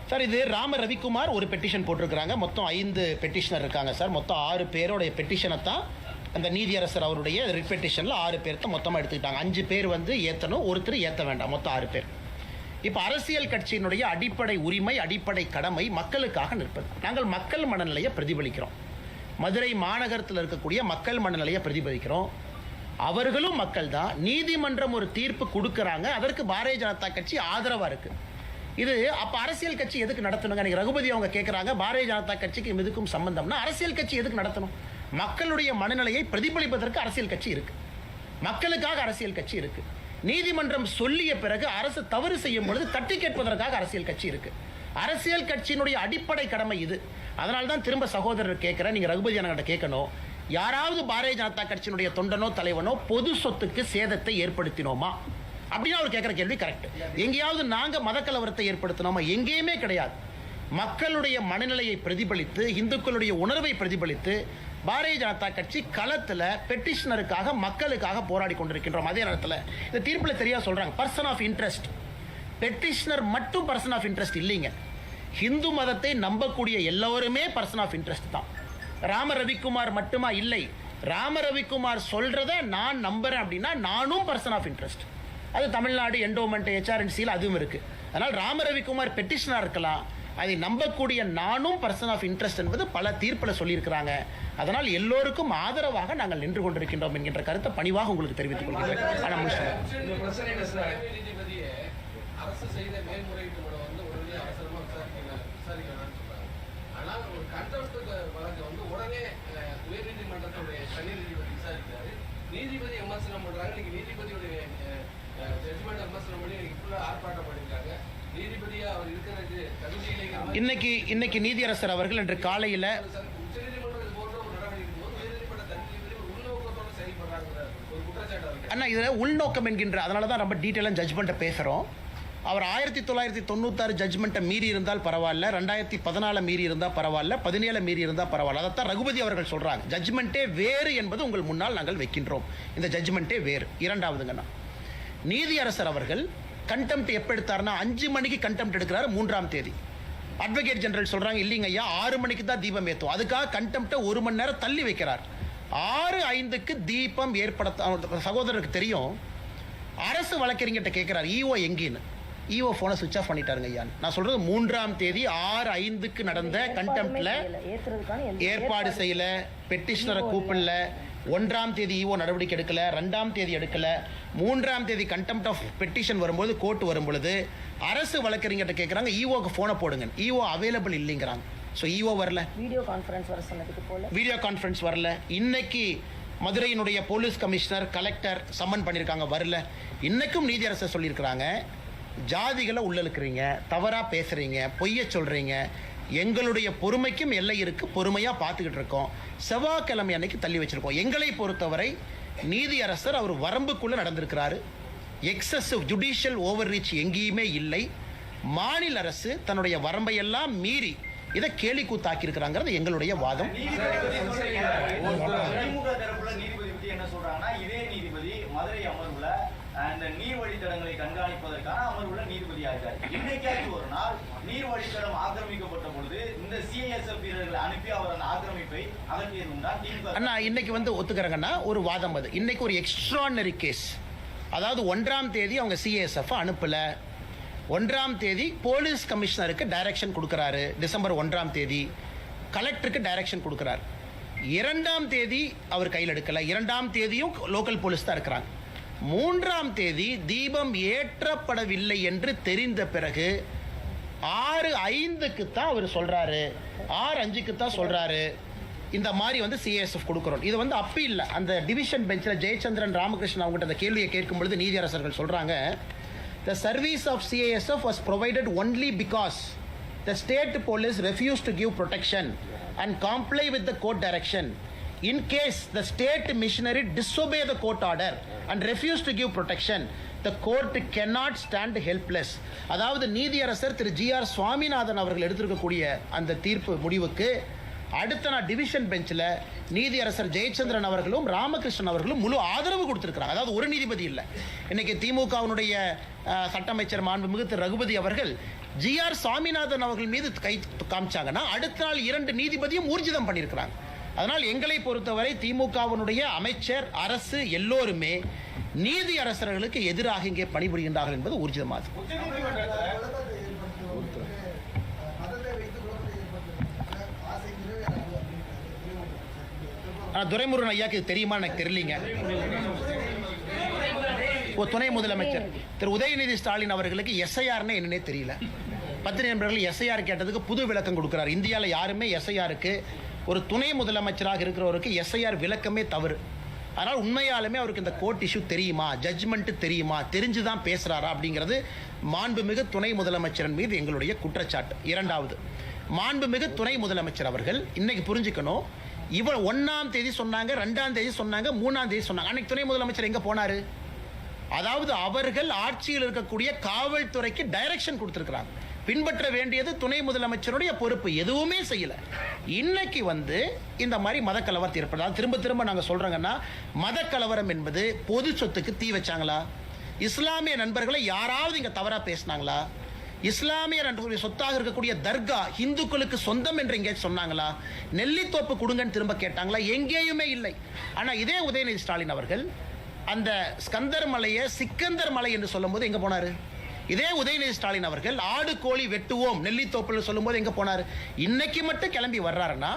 சார், இது ராம ரவிக்குமார் ஒரு பெட்டிஷன் போட்டிருக்கிறாங்க. மொத்தம் 5 பெட்டிஷனர் இருக்காங்க சார். மொத்தம் 6 பேரோடைய பெட்டிஷனை தான் அந்த நீதியரசர் அவருடைய ரிட் பெட்டிஷனில் 6 பேர்த்த மொத்தமாக எடுத்துக்கிட்டாங்க. 5 பேர் வந்து ஏற்றணும், ஒருத்தர் ஏற்ற வேண்டாம், மொத்தம் 6 பேர். இப்போ அரசியல் கட்சியினுடைய அடிப்படை உரிமை, அடிப்படை கடமை மக்களுக்காக நிற்பது. நாங்கள் மக்கள் மனநிலையை பிரதிபலிக்கிறோம். மதுரை மாநகரத்தில் இருக்கக்கூடிய மக்கள் மனநிலையை பிரதிபலிக்கிறோம். அவர்களும் மக்கள் தான். நீதிமன்றம் ஒரு தீர்ப்பு கொடுக்குறாங்க, அதற்கு பாரதிய ஜனதா கட்சி ஆதரவாக இருக்கு. இது அப்போ அரசியல் கட்சி எதுக்கு நடத்தணுங்க? நீங்கள் ரகுபதி அவங்க கேட்குறாங்க, பாரதிய ஜனதா கட்சிக்கு இதுக்கும் சம்பந்தம்னா அரசியல் கட்சி எதுக்கு நடத்தணும்? மக்களுடைய மனநிலையை பிரதிபலிப்பதற்கு அரசியல் கட்சி இருக்கு, மக்களுக்காக அரசியல் கட்சி இருக்கு. நீதிமன்றம் சொல்லிய பிறகு அரசு தவறு செய்யும் பொழுது தட்டி கேட்பதற்காக அரசியல் கட்சி இருக்கு. அரசியல் கட்சியினுடைய அடிப்படை கடமை இது. அதனால தான் திரும்ப சகோதரர் கேட்கிறேன், நீங்க ரகுபதி அண்ணகிட்ட கேட்கணும், யாராவது பாரதிய ஜனதா கட்சியினுடைய தொண்டனோ தலைவனோ பொது சொத்துக்கு சேதத்தை ஏற்படுத்தினோமா அப்படின்னு அவர் கேட்கிற கேள்வி கரெக்ட். எங்கேயாவது நாங்க மதக்கலவரத்தை ஏற்படுத்தினோமா? எங்கேயுமே கிடையாது. மக்களுடைய மனநிலையை பிரதிபலித்து, இந்துக்களுடைய உணர்வை பிரதிபலித்து பாரதிய ஜனதா கட்சி களத்தில் பெட்டிஷனருக்காக, மக்களுக்காக போராடி கொண்டிருக்கின்றோம். அதே நேரத்தில் இந்த தீர்ப்பில் தெரியா சொல்றாங்க, பர்சன் ஆஃப் இன்ட்ரெஸ்ட். பெட்டிஷனர் மட்டும் பர்சன் ஆஃப் இன்ட்ரெஸ்ட் இல்லைங்க. ஹிந்து மதத்தை நம்பக்கூடிய எல்லோருமே பர்சன் ஆஃப் இன்ட்ரெஸ்ட் தான். ராம ரவிக்குமார் மட்டுமா? இல்லை. ராம ரவிக்குமார் சொல்றத நான் நம்புறேன் அப்படின்னா நானும் பர்சன் ஆஃப் இன்ட்ரெஸ்ட். அது தமிழ்நாடு என்டோமெண்ட் HRNCயில் அதுவும் இருக்கு. அதனால் ராம ரவிக்குமார் பெட்டிஷனாக இருக்கலாம், அதை நம்பக்கூடிய நானும் பர்சன் ஆஃப் இன்ட்ரெஸ்ட் என்பது பல தீர்ப்பில் சொல்லியிருக்கிறாங்க. அதனால் எல்லோருக்கும் ஆதரவாக நாங்கள் நின்று கொண்டிருக்கின்றோம் என்கின்ற கருத்தை பணிவாக உங்களுக்கு தெரிவித்துக் கொள்கிறேன். நீதிபதி விமர்சனம் பண்றாங்க. நீதிபதியுடைய ஜட்ஜ்மெண்ட் விமர்சனம் பண்ணி ஆர்ப்பாட்டம் பண்ணிருக்காங்க. நீதிபதியா அவர் இருக்கிறது தகுதி இன்னைக்கு நீதியரசர் அவர்கள் இன்று காலையில் அண்ணா இதில் உள்நோக்கம் என்கின்ற, அதனால தான் ரொம்ப டீட்டெயிலாக ஜட்ஜ்மெண்ட்டை பேசுகிறோம். அவர் 1996 ஜட்ஜ்மெண்ட்டை மீறி இருந்தால் பரவாயில்ல, 2014 மீறி இருந்தால் பரவாயில்ல, 17 மீறி இருந்தால் பரவாயில்ல. அதைத்தான் ரகுபதி அவர்கள் சொல்கிறாங்க. ஜட்ஜ்மெண்ட்டே வேறு என்பது உங்கள் முன்னால் நாங்கள் வைக்கின்றோம். இந்த ஜட்ஜ்மெண்ட்டே வேறு. இரண்டாவதுங்கண்ணா, நீதியரசர் அவர்கள் கண்டெம்ட் எப்போ எடுத்தார்னா 5 மணிக்கு கண்டெம்ட் எடுக்கிறாரு 3ஆம் தேதி. அட்வொகேட் ஜெனரல் சொல்கிறாங்க, இல்லைங்க ஐயா 6 மணிக்கு தான் தீபம் ஏற்றும். அதுக்காக கண்டெம்ட்டை 1 மணி நேரம் தள்ளி வைக்கிறார். 6:05க்கு தீபம் ஏற்படுத்த சகோதரருக்கு தெரியும். அரசு வழக்கறிஞர்கிட்ட கேட்கிறார், ஈஓ எங்கேன்னு. ஈஓ போனை சுவிட்ச் ஆஃப் பண்ணிட்டாருங்க ஐயா. நான் சொல்றது 3ஆம் தேதி 6:05க்கு நடந்த கண்டெம்ட்ல ஏற்பாடு செய்யல, பெட்டிஷனரை கூப்பிடல, 1ஆம் தேதி ஈஓ நடவடிக்கை எடுக்கல, 2ஆம் தேதி எடுக்கல, 3ஆம் தேதி கண்டெம்ட் ஆஃப் பெட்டிஷன் வரும்போது, கோர்ட் வரும்பொழுது அரசு வழக்கறிஞர்கிட்ட கேட்குறாங்க, ஈஓக்கு போனை போடுங்க. ஈஓ அவைலபிள் இல்லைங்கிறாங்க. ஸோ ஈஓ வரல, வீடியோ கான்ஃபரன்ஸ் வரல. இன்னைக்கு மதுரையினுடைய போலீஸ் கமிஷனர், கலெக்டர் சம்மன் பண்ணியிருக்காங்க, வரல. இன்னைக்கும் நீதியரசர் சொல்லியிருக்கிறாங்க, ஜாதிகளை உள்ளழுக்கிறீங்க, தவறா பேசுறீங்க, பொய்ய சொல்றீங்க, எங்களுடைய பொறுமைக்கும் எல்லை இருக்கு, பொறுமையா பார்த்துக்கிட்டு இருக்கோம், செவ்வாய்க்கிழமை அன்னைக்கு தள்ளி வச்சிருக்கோம். எங்களை பொறுத்தவரை நீதியரசர் அவர் வரம்புக்குள்ள நடந்திருக்கிறாரு. எக்ஸசிவ் ஜுடிஷியல் ஓவர் ரீச் எங்கேயுமே இல்லை. மாநில அரசு தன்னுடைய வரம்பை எல்லாம் மீறி இதை கேலி கூத்தாக்கி இருக்கிறாங்கிறது எங்களுடைய வாதம். மதுரை அமர்வுல அந்த நீர் வழித்தடங்களை கண்காணிப்பதற்கான அமர்வுல நீதிபதியாக இருக்காரு. இன்னைக்காச்சும் ஒரு நாள் நீர் வழித்தடம் ஆக்கிரமிக்கப்பட்ட பொழுது இந்த CISF வீரர்களை அனுப்பி அவர் அந்த ஆக்கிரமிப்பை அகற்றியது உண்டா? அண்ணா இன்னைக்கு ஒத்துக்கிறங்கன்னா ஒரு வாதம் அது. இன்னைக்கு ஒரு எக்ஸ்ட்ரானரி கேஸ். அதாவது 1ஆம் தேதி அவங்க CISF அனுப்பல, 1ஆம் தேதி போலீஸ் கமிஷனருக்கு டைரக்ஷன் கொடுக்கிறாரு, டிசம்பர் 1ஆம் தேதி கலெக்டருக்கு டைரக்ஷன் கொடுக்கிறார். 2ஆம் தேதி அவர் கையில் எடுக்கல, 2ஆம் தேதியும் லோக்கல் போலீஸ் தான் இருக்கிறாங்க. 3ஆம் தேதி தீபம் ஏற்றப்படவில்லை என்று தெரிந்த பிறகு 6:05க்கு தான் அவர் சொல்றாரு, 6:05க்கு தான் சொல்றாரு இந்த மாதிரி CISF கொடுக்கிறோம். இது அப்பீல் அந்த டிவிஷன் பெஞ்சில் ஜெயச்சந்திரன் ராமகிருஷ்ணன் அவங்ககிட்ட அந்த கேள்வியை கேட்கும் பொழுது நீதியரசர்கள் சொல்றாங்க, the service of CISF was provided only because the state police refused to give protection and comply with the court direction. In case the state missionary disobey the court order and refuse to give protection, the court cannot stand helpless. அதாவது நீதியரசர் திரு ஜி.ஆர். சுவாமிநாதன் அவர்கள் எடுத்திருக்கக்கூடிய அந்த தீர்ப்பு முடிவுக்கு அடுத்த நாள் டிவிஷன் பெஞ்சில் நீதியரசர் ஜெயச்சந்திரன் அவர்களும் ராமகிருஷ்ணன் அவர்களும் முழு ஆதரவு கொடுத்திருக்கிறாங்க. அதாவது ஒரு நீதிபதி இல்லை. இன்னைக்கு திமுகவினுடைய சட்ட அமைச்சர் மாண்புமிகு திரு ரகுபதி அவர்கள் ஜி.ஆர். சுவாமிநாதன் அவர்கள் மீது கை காமிச்சாங்கன்னா அடுத்த நாள் 2 நீதிபதியும் ஊர்ஜிதம் பண்ணியிருக்கிறாங்க. அதனால் எங்களை பொறுத்தவரை திமுகவினுடைய அமைச்சர் அரசு எல்லோருமே நீதி அரசர்களுக்கு எதிராக இங்கே பணிபுரிகின்றார்கள் என்பது ஊர்ஜிதமாகும். துரைமுருகன் ஐயாக்கு தெரியுமா எனக்கு தெரியலீங்க. துணை முதலமைச்சர் திரு உதயநிதி ஸ்டாலின் அவர்களுக்கு எஸ்ஐஆர்னு என்னன்னே தெரியல. பத்திரிகை நண்பர்கள் எஸ்ஐஆர் கேட்டதுக்கு புது விளக்கம் கொடுக்கிறார். இந்தியாவில் யாருமே எஸ்ஐஆருக்கு ஒரு துணை முதலமைச்சராக இருக்கிறவருக்கு எஸ்ஐஆர் விளக்கமே தவறு. அதனால் உண்மையாலுமே அவருக்கு இந்த கோர்ட் இஷ்யூ தெரியுமா, ஜட்ஜ்மெண்ட் தெரியுமா, தெரிஞ்சுதான் பேசுறாரா அப்படிங்கிறது மாண்புமிகு துணை முதலமைச்சரின் மீது எங்களுடைய குற்றச்சாட்டு. இரண்டாவது, மாண்புமிகு துணை முதலமைச்சர் அவர்கள் இன்னைக்கு புரிஞ்சுக்கணும், இவர் 1ஆம் தேதி சொன்னாங்க, 2ஆம் தேதி சொன்னாங்க, 3ஆம் தேதி சொன்னாங்க. அன்னைக்கு துணை முதலமைச்சர் எங்க போனாரு? அதாவது அவர்கள் ஆட்சியில் இருக்கக்கூடிய காவல்துறைக்கு டைரக்ஷன் கொடுத்திருக்கிறாங்க. பின்பற்ற வேண்டியது துணை முதலமைச்சருடைய பொறுப்பு, எதுவுமே செய்யல. இன்னைக்கு இந்த மாதிரி மதக்கலவரத்தை ஏற்படுது. திரும்ப திரும்ப நாங்க சொல்றோங்கன்னா, மதக்கலவரம் என்பது பொது சொத்துக்கு தீ வச்சாங்களா? இஸ்லாமிய நண்பர்களை யாராவது இங்க தவறா பேசினாங்களா? இஸ்லாமிய நண்பர்களுடைய சொத்தாக இருக்கக்கூடிய தர்கா இந்துக்களுக்கு சொந்தம் என்று எங்கேயும் சொன்னாங்களா? நெல்லித்தோப்பு கொடுங்கன்னு திரும்ப கேட்டாங்களா? எங்கேயுமே இல்லை. ஆனா இதே உதயநிதி ஸ்டாலின் அவர்கள் அந்த ஸ்கந்தர் மலையை சிக்கந்தர் மலை என்று சொல்லும் போது எங்க போனாரு? இதே உதயநிதி ஸ்டாலின் அவர்கள் ஆடு கோழி வெட்டுவோம் நெல்லித்தோப்புல சொல்லும் போது எங்க போனாரு? இன்னைக்கு மட்டும் கிளம்பி வர்றாருன்னா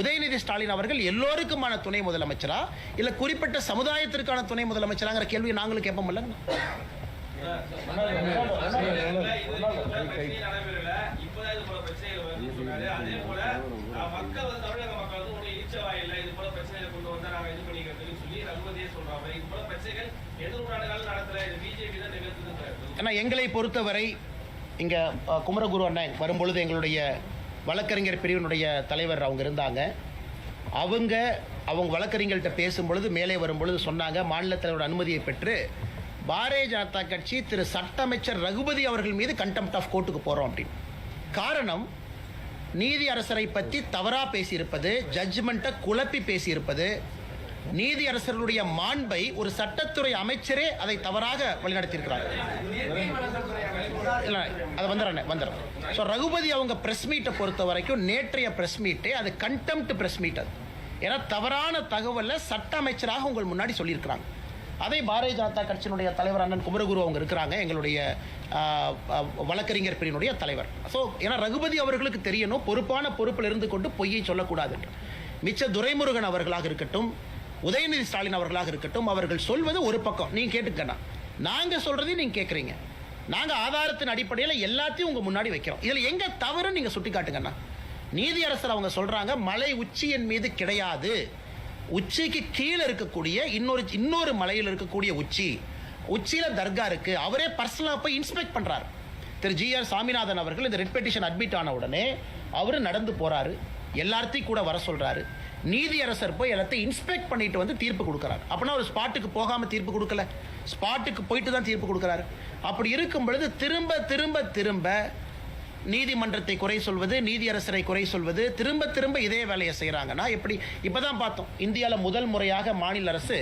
உதயநிதி ஸ்டாலின் அவர்கள் எல்லோருக்குமான துணை முதலமைச்சரா இல்ல குறிப்பிட்ட சமுதாயத்திற்கான துணை முதலமைச்சராங்கிற கேள்வியை நாங்களும் கேட்போம்ல. எங்களை பொறுத்தவரை இங்க குமரகுரு அண்ணன் வரும்பொழுது எங்களுடைய வழக்கறிஞர் பிரிவினுடைய தலைவர் அவங்க இருந்தாங்க. அவங்க வழக்கறிஞர்கள்ட்ட பேசும்பொழுது மேலே வரும்பொழுது சொன்னாங்க, மாநில தலைவரோட அனுமதியை பெற்று பாரதிய ஜனதா கட்சி திரு சட்ட அமைச்சர் ரகுபதி அவர்கள் மீது கண்டெம்ட் ஆஃப் கோர்ட்டுக்கு போறோம் அப்படின்னு. காரணம், நீதி அரசரை பற்றி தவறா பேசியிருப்பது, ஜட்ஜ்மெண்ட்டை குழப்பி பேசியிருப்பது, நீதி அரசர்களுடைய மாண்பை ஒரு சட்டத்துறை அமைச்சரே அதை தவறாக வழிநடத்தியிருக்கிறார். அது வந்துடுறேன். ஸோ ரகுபதி அவங்க பிரஸ் மீட்டை பொறுத்த வரைக்கும் நேற்றைய பிரஸ் மீட்டே அது கண்டெம்ட் பிரஸ் மீட். அது ஏன்னா தவறான தகவலை சட்ட அமைச்சராக உங்கள் முன்னாடி சொல்லியிருக்கிறாங்க. அதை பாரதிய ஜனதா கட்சியினுடைய தலைவர் அண்ணன் குமரகுரு அவங்க இருக்கிறாங்க, எங்களுடைய வழக்கறிஞர் பிரிவினுடைய தலைவர். ஸோ ஏன்னா ரகுபதி அவர்களுக்கு தெரியணும், பொறுப்பான பொறுப்பில் இருந்து கொண்டு பொய்யை சொல்லக்கூடாது. மிச்ச துரைமுருகன் அவர்களாக இருக்கட்டும், உதயநிதி ஸ்டாலின் அவர்களாக இருக்கட்டும், அவர்கள் சொல்வது ஒரு பக்கம், நீங்க கேட்டுக்கண்ணா, நாங்க சொல்றதையும் நீங்க கேட்குறீங்க. நாங்க ஆதாரத்தின் அடிப்படையில் எல்லாத்தையும் உங்க முன்னாடி வைக்கிறோம். இதுல எங்க தவறு நீங்க சுட்டி காட்டுங்கண்ணா. நீதியரசர் அவங்க சொல்றாங்க, மலை உச்சியின் மீது கிடையாது, உச்சிக்கு கீழே இருக்கக்கூடிய இன்னொரு மலையில் இருக்கக்கூடிய உச்சியில தர்கா இருக்கு. அவரே பர்சனலா போய் இன்ஸ்பெக்ட் பண்றாரு. திரு ஜி.ஆர். சாமிநாதன் அவர்கள் இந்த ரெட் பெட்டிஷன் அட்மிட் ஆன உடனே அவரு நடந்து போறாரு, எல்லாத்தையும் கூட வர சொல்றாரு. நீதியரசர் போய் எல்லாத்தையும் இன்ஸ்பெக்ட் பண்ணிட்டு தீர்ப்பு கொடுக்கிறார். அப்படின்னா ஒரு ஸ்பாட்டுக்கு போகாம தீர்ப்பு கொடுக்கல, ஸ்பாட்டுக்கு போயிட்டு தான் தீர்ப்பு கொடுக்கிறாரு. அப்படி இருக்கும் பொழுது திரும்ப திரும்ப திரும்ப நீதிமன்றத்தை குறை சொல்வது, நீதியரசரை குறை சொல்வது, திரும்ப திரும்ப இதே வேலையை செய்யறாங்கன்னா எப்படி? இப்பதான் பார்த்தோம், இந்தியாவில் முதல் முறையாக மாநில அரசு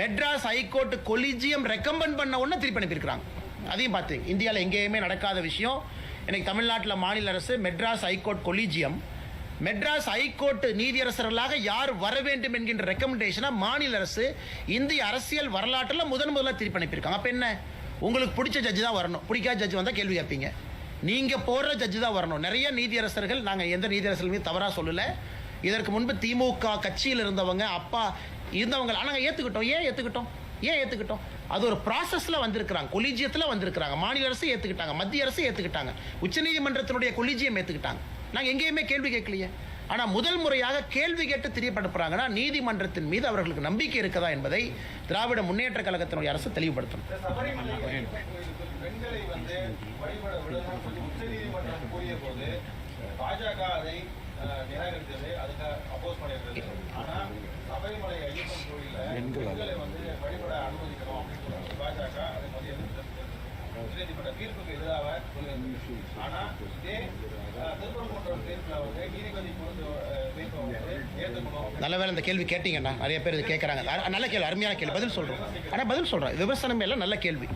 மெட்ராஸ் ஹைகோர்ட் கொலிஜியம் ரெக்கமெண்ட் பண்ண உடனே திருப்பி அனுப்பியிருக்கிறாங்க. அதையும் பார்த்தீங்க, இந்தியாவில் எங்கேயுமே நடக்காத விஷயம். இன்னைக்கு தமிழ்நாட்டில் மாநில அரசு Madras high court collegium, Madras high court நீதியரசர்களாக யார் வர வேண்டும் என்கின்ற ரெக்கமெண்டேஷனை மாநில அரசு இந்திய அரசியல் வரலாற்றில் முதல்ல திருப்பி அனுப்பியிருக்காங்க. அப்ப என்ன, உங்களுக்கு பிடிச்ச ஜட்ஜு தான் வரணும், பிடிக்காத ஜட்ஜு வந்தால் கேள்வி கேட்பீங்க. நீங்க போடுற ஜட்ஜு தான் வரணும். நிறைய நீதியரசர்கள், நாங்க எந்த நீதியரசர்கள் மீது தவறா சொல்லல, இதற்கு முன்பு திமுக கட்சியில் இருந்தவங்க அப்பா இருந்தவங்க நாங்கள் ஏற்றுக்கிட்டோம். அது ஒரு ப்ராசஸ்ல வந்திருக்கிறாங்க, கொலிஜியத்தில் வந்திருக்கிறாங்க. மாநில அரசு ஏற்றுக்கிட்டாங்க, மத்திய அரசு ஏற்றுக்கிட்டாங்க, உச்சநீதிமன்றத்தினுடைய கொலிஜியம் ஏற்றுக்கிட்டாங்க. நாங்கள் எங்கேயுமே கேள்வி கேட்கலையே. ஆனால் முதல் முறையாக கேள்வி கேட்டு தெரியப்படுத்துறாங்கன்னா நீதிமன்றத்தின் மீது அவர்களுக்கு நம்பிக்கை இருக்கதா என்பதை திராவிட முன்னேற்ற கழகத்தினுடைய அரசு தெளிவுபடுத்தணும். பெண்களை வழிபட விடலாம் சொல்லி உச்சநீதிமன்றம் கூறிய போது பாஜக அதை நிராகரித்தது, அதுக்கு அப்போஸ் பண்ணியிருந்தது. ஆனால் சபரிமலை ஐயப்பன் கோயிலில் பெண்களை வந்து வழிபட அனுமதிக்கணும் அப்படின்னு சொல்றாங்க பாஜக. அதை வந்து உச்சநீதிமன்ற தீர்ப்புக்கு எதிராக சொல்லியிருந்தது. ஆனால் இதே திருப்பரங்குன்றம் தீர்ப்பில் வந்து நீதிபதி கொடுத்த தீர்ப்பை வந்து ஏற்றுக்கணும். நல்ல வேலை இந்த கேள்வி கேட்டீங்கண்ணா, நிறைய பேர் இது கேட்குறாங்க. நல்ல கேள்வி, அருமையான கேள்வி, பதில் சொல்கிறோம். ஆனால் பதில் சொல்கிறோம், விமர்சனம் எல்லாம் நல்ல கேள்வி.